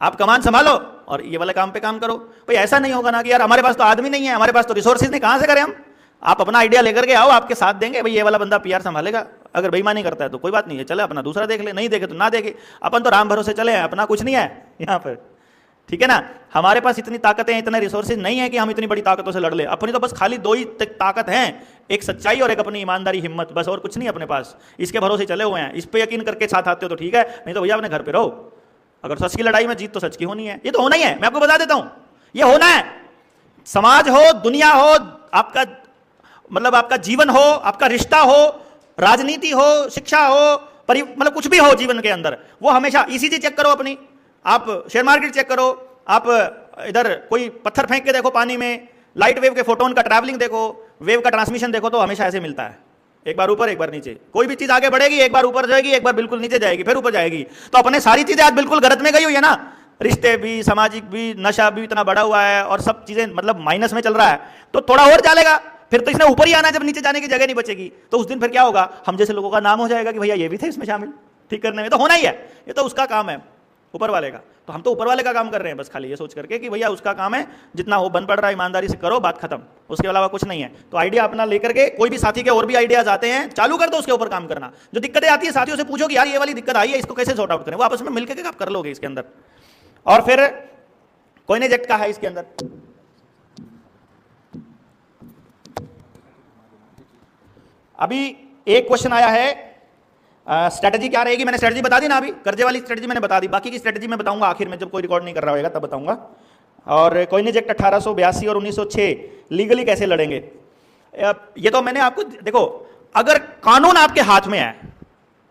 S1: आप कमान संभालो और ये वाले काम पे काम करो। भाई ऐसा नहीं होगा ना कि यार हमारे पास तो आदमी नहीं है, हमारे पास तो रिसोर्सेज नहीं, कहां से करें हम। आप अपना आइडिया लेकर के आओ, आपके साथ देंगे, भाई ये वाला बंदा पीआर संभालेगा। अगर बेईमानी करता है तो कोई बात नहीं है, चले अपना दूसरा देख ले, नहीं देखे तो ना देखे, अपन तो राम भरोसे चले हैं, अपना कुछ नहीं है यहाँ पर, ठीक है ना। हमारे पास इतनी ताकतें, इतने रिसोर्सेज नहीं है कि हम इतनी बड़ी ताकतों से लड़ ले। अपनी तो बस खाली दो ही ताकत हैं, एक सच्चाई और एक अपनी ईमानदारी, हिम्मत, बस और कुछ नहीं अपने पास। इसके भरोसे चले हुए हैं, इस पे यकीन करके साथ आते हो तो ठीक है, नहीं तो भैया अपने घर पे रहो। अगर सच की लड़ाई में जीत तो सच की होनी है, ये तो होना ही है, मैं आपको बता देता हूं, ये होना है। समाज हो, दुनिया हो, आपका मतलब आपका जीवन हो, आपका रिश्ता हो, राजनीति हो, शिक्षा हो, मतलब कुछ भी हो जीवन के अंदर, वो हमेशा ईसीजी चेक करो अपनी, आप शेयर मार्केट चेक करो, आप इधर कोई पत्थर फेंक के देखो पानी में, लाइट वेव के फोटोन का ट्रैवलिंग देखो, वेव का ट्रांसमिशन देखो, तो हमेशा ऐसे मिलता है, एक बार ऊपर एक बार नीचे। कोई भी चीज आगे बढ़ेगी, एक बार ऊपर जाएगी, एक बार बिल्कुल नीचे जाएगी, फिर ऊपर जाएगी। तो अपने सारी चीजें आज बिल्कुल गलत में गई हुई है ना, रिश्ते भी, सामाजिक भी, नशा भी इतना बढ़ा हुआ है और सब चीजें मतलब माइनस में चल रहा है, तो थोड़ा और चलेगा, फिर तो इसने ऊपर ही आना, जब नीचे जाने की जगह नहीं बचेगी तो उस दिन फिर क्या होगा, हम जैसे लोगों का नाम हो जाएगा कि भैया ये भी थे इसमें शामिल, ठीक करने में। तो होना ही है, ये तो उसका काम है ऊपर वाले का, तो हम तो ऊपर वाले का काम कर रहे हैं बस, खाली ये सोच करके कि भैया उसका काम है, जितना हो बन पड़ रहा है ईमानदारी से करो, बात खत्म, उसके अलावा कुछ नहीं है। तो आइडिया अपना लेकर के, कोई भी साथी के और भी आइडियाज आते हैं चालू कर दो, उसके ऊपर काम करना। जो दिक्कतें आती है साथियों से पूछो कि यार ये वाली दिक्कत आई है, इसको कैसे सॉर्ट आउट करें, वो आपस में मिलकर के आप कर लोगे इसके अंदर। और फिर कोइनेज एक्ट का है इसके अंदर, अभी एक क्वेश्चन आया है, स्ट्रेटजी क्या रहेगी, मैंने स्ट्रेटजी बता दी ना, अभी कर्जे वाली स्ट्रेटजी मैंने बता दी, बाकी की स्ट्रेटजी मैं बताऊंगा आखिर में, जब कोई रिकॉर्ड नहीं कर रहा होगा तब बताऊंगा। और कोइनेज एक्ट 1882 और 1906 लीगली कैसे लड़ेंगे, ये तो मैंने आपको, देखो अगर कानून आपके हाथ में है,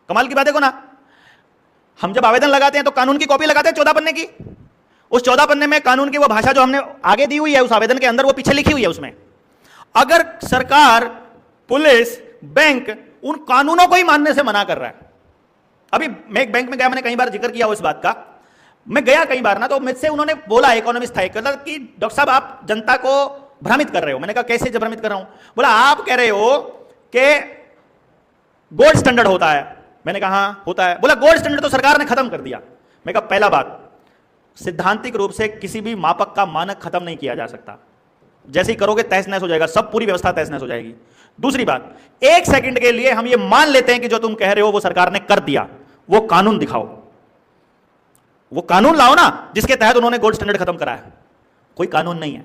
S1: कमाल की बात है को ना, हम जब आवेदन लगाते हैं तो कानून की कॉपी लगाते हैं 14 पन्ने की, उस 14 पन्ने में कानून की वो भाषा जो हमने आगे दी हुई है उस आवेदन के अंदर, वो पीछे लिखी हुई है उसमें। अगर सरकार, पुलिस, बैंक उन कानूनों को ही मानने से मना कर रहा है, अभी मैं एक बैंक में गया, मैंने कई बार जिक्र किया इस बात का, मैं गया कई बार ना, तो मुझसे उन्होंने बोला, इकोनॉमिस्ट था कि डॉक्टर साहब आप जनता को भ्रमित कर रहे हो। मैंने कहा कैसे भ्रमित कर रहा हूं, बोला आप कह रहे हो कि गोल्ड स्टैंडर्ड होता है। मैंने कहा हाँ होता है। बोला गोल्ड स्टैंडर्ड तो सरकार ने खत्म कर दिया। मैं कहा पहला बात, सिद्धांतिक रूप से किसी भी मापक का मानक खत्म नहीं किया जा सकता, जैसे ही करोगे तहस नहस हो जाएगा, सब पूरी व्यवस्था तहस नहस हो जाएगी। दूसरी बात, एक सेकंड के लिए हम ये मान लेते हैं कि जो तुम कह रहे हो वो सरकार ने कर दिया, वो कानून दिखाओ, वो कानून लाओ ना जिसके तहत उन्होंने गोल्ड स्टैंडर्ड खत्म करा है। कोई कानून नहीं है,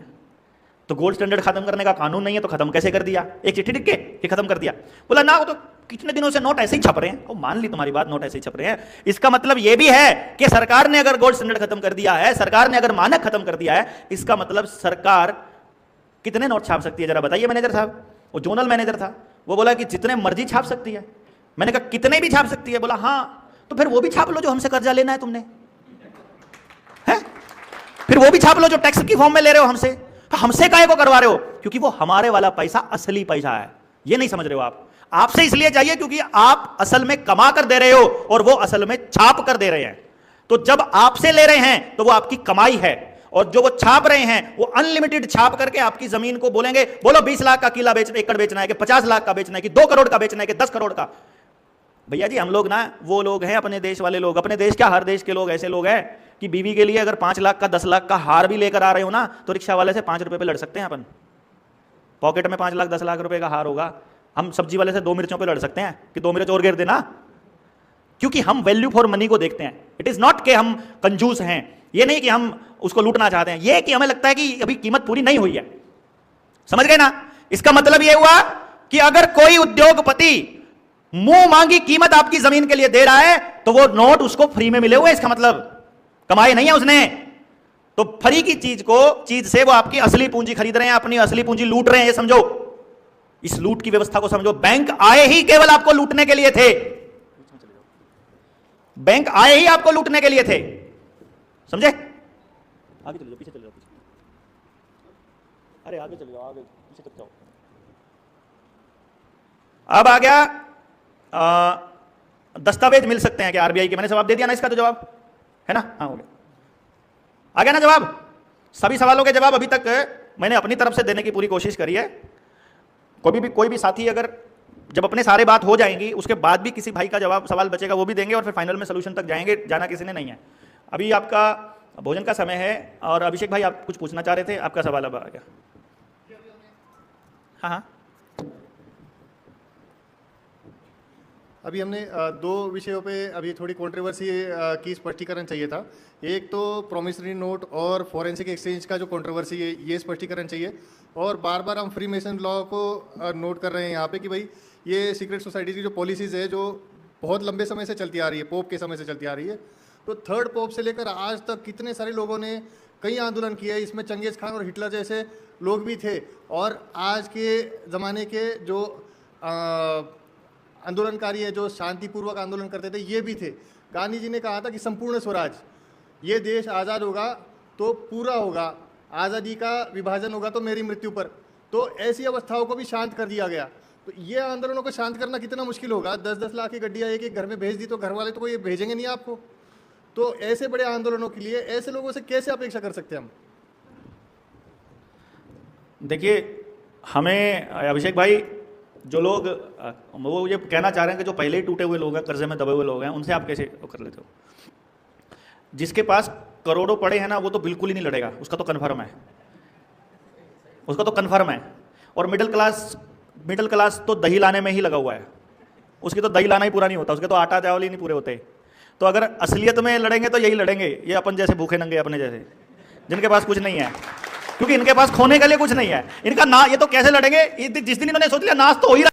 S1: तो गोल्ड स्टैंडर्ड खत्म करने का कानून नहीं है तो खत्म कैसे कर दिया, एक चिट्ठी लिख के खत्म कर दिया। बोला ना, वो तो कितने दिनों से नोट ऐसे ही छप रहे हैं। वो मान ली तुम्हारी बात, नोट ऐसे ही छप रहे हैं, इसका मतलब ये भी है कि सरकार ने अगर गोल्ड स्टैंडर्ड खत्म कर दिया है, सरकार ने अगर मानक खत्म कर दिया है, इसका मतलब सरकार कितने नोट छाप सकती है जरा बताइए मैनेजर साहब। वो जोनल मैनेजर था, वो बोला कि जितने मर्जी छाप सकती है। मैंने कहा कितने भी छाप सकती है? बोला हाँ, तो फिर वो भी छाप लो जो हमसे कर्जा लेना है तुमने, है? फिर वो भी छाप लो जो टैक्स की फॉर्म में ले रहे हो हमसे। हमसे काहे को करवा रहे हो? क्योंकि वो हमारे वाला पैसा असली पैसा है, ये नहीं समझ रहे हो आप। आपसे इसलिए चाहिए क्योंकि आप असल में कमा कर दे रहे हो और वो असल में छाप कर दे रहे हैं। तो जब आपसे ले रहे हैं तो वो आपकी कमाई है, और जो वो छाप रहे हैं वो अनलिमिटेड छाप करके आपकी जमीन को बोलेंगे बोलो 20 लाख का किला एकड़ बेचना है कि 50 लाख का बेचना है कि 2 करोड़ का बेचना है कि 10 करोड़ का। भैया जी हम लोग ना वो लोग हैं, अपने देश वाले लोग, अपने देश क्या हर देश के लोग ऐसे लोग हैं कि बीवी के लिए अगर 5 लाख का 10 लाख का हार भी लेकर आ रहे हो ना, तो रिक्शा वाले से 5 रुपए पे लड़ सकते हैं। अपन पॉकेट में 5 लाख 10 लाख रुपए का हार होगा, हम सब्जी वाले से 2 मिर्चों पे लड़ सकते हैं कि 2 मिर्च और गिर देना। क्योंकि हम वैल्यू फॉर मनी को देखते हैं। इट इज नॉट कि हम कंजूस हैं, ये नहीं कि हम उसको लूटना चाहते हैं, ये कि हमें लगता है कि अभी कीमत पूरी नहीं हुई है। समझ गए ना? इसका मतलब यह हुआ कि अगर कोई उद्योगपति मुंह मांगी कीमत आपकी जमीन के लिए दे रहा है तो वो नोट उसको फ्री में मिले हुए, इसका मतलब कमाई नहीं है उसने। तो फ्री की चीज से वो आपकी असली पूंजी खरीद रहे हैं, अपनी असली पूंजी लूट रहे हैं, ये समझो। इस लूट की व्यवस्था को समझो। बैंक आए ही केवल आपको लूटने के लिए थे, बैंक आए ही आपको लूटने के लिए थे, समझे? आगे चले जाओ, पीछे चले जाओ, पीछे। अरे आगे चले जाओ, आगे पीछे तक जाओ। अब आ गया दस्तावेज मिल सकते हैं क्या आरबीआई के? मैंने जवाब दे दिया ना इसका, तो जवाब है ना? हाँ हो गया, आ गया ना जवाब। सभी सवालों के जवाब अभी तक मैंने अपनी तरफ से देने की पूरी कोशिश करी है। कोई भी साथी अगर जब अपने सारे बात हो जाएंगी उसके बाद भी किसी भाई का जवाब सवाल बचेगा वो भी देंगे, और फिर फाइनल में सोल्यूशन तक जाएंगे, जाना किसी ने नहीं है। अभी आपका भोजन का समय है, और अभिषेक भाई आप कुछ पूछना चाह रहे थे, आपका सवाल अब आ गया। हाँ हाँ,
S3: अभी हमने दो विषयों पे अभी थोड़ी कंट्रोवर्सी की स्पष्टीकरण चाहिए था। एक तो प्रोमिसरी नोट और फॉरेंसिक एक्सचेंज का जो कंट्रोवर्सी है ये स्पष्टीकरण चाहिए, और बार बार हम फ्रीमेसन लॉ को नोट कर रहे हैं यहाँ पे कि भाई ये सीक्रेट सोसाइटी की जो पॉलिसीज़ है जो बहुत लंबे समय से चलती आ रही है, पोप के समय से चलती आ रही है। तो थर्ड पोप से लेकर आज तक कितने सारे लोगों ने कई आंदोलन किए, इसमें चंगेज़ खान और हिटलर जैसे लोग भी थे, और आज के ज़माने के जो आंदोलनकारी है जो शांतिपूर्वक आंदोलन करते थे ये भी थे। गांधी जी ने कहा था कि संपूर्ण स्वराज, ये देश आज़ाद होगा तो पूरा होगा, आज़ादी का विभाजन होगा तो मेरी मृत्यु पर। तो ऐसी अवस्थाओं को भी शांत कर दिया गया। तो ये आंदोलनों को शांत करना कितना मुश्किल होगा? 10-10 लाख की गड्डियाँ एक घर में भेज दी तो घर वाले तो कोई भेजेंगे नहीं आपको। तो ऐसे बड़े आंदोलनों के लिए ऐसे लोगों से कैसे अपेक्षा कर सकते हैं हम?
S1: देखिए, हमें अभिषेक भाई जो लोग वो ये कहना चाह रहे हैं कि जो पहले ही टूटे हुए लोग हैं, कर्जे में दबे हुए लोग हैं, उनसे आप कैसे कर लेते हो? जिसके पास करोड़ों पड़े हैं ना वो तो बिल्कुल ही नहीं लड़ेगा, उसका तो कन्फर्म है, उसका तो कन्फर्म है। और मिडिल क्लास तो दही लाने में ही लगा हुआ है, उसकी तो दही लाना ही पूरा नहीं होता, उसके तो आटा चावल ही नहीं पूरे होते। तो अगर असलियत में लड़ेंगे तो यही लड़ेंगे, ये अपन जैसे भूखे नंगे अपने जैसे, जिनके पास कुछ नहीं है, क्योंकि इनके पास खोने के लिए कुछ नहीं है। इनका ना ये तो कैसे लड़ेंगे? जिस दिन इन्होंने सोच लिया नाश तो हो ही रहा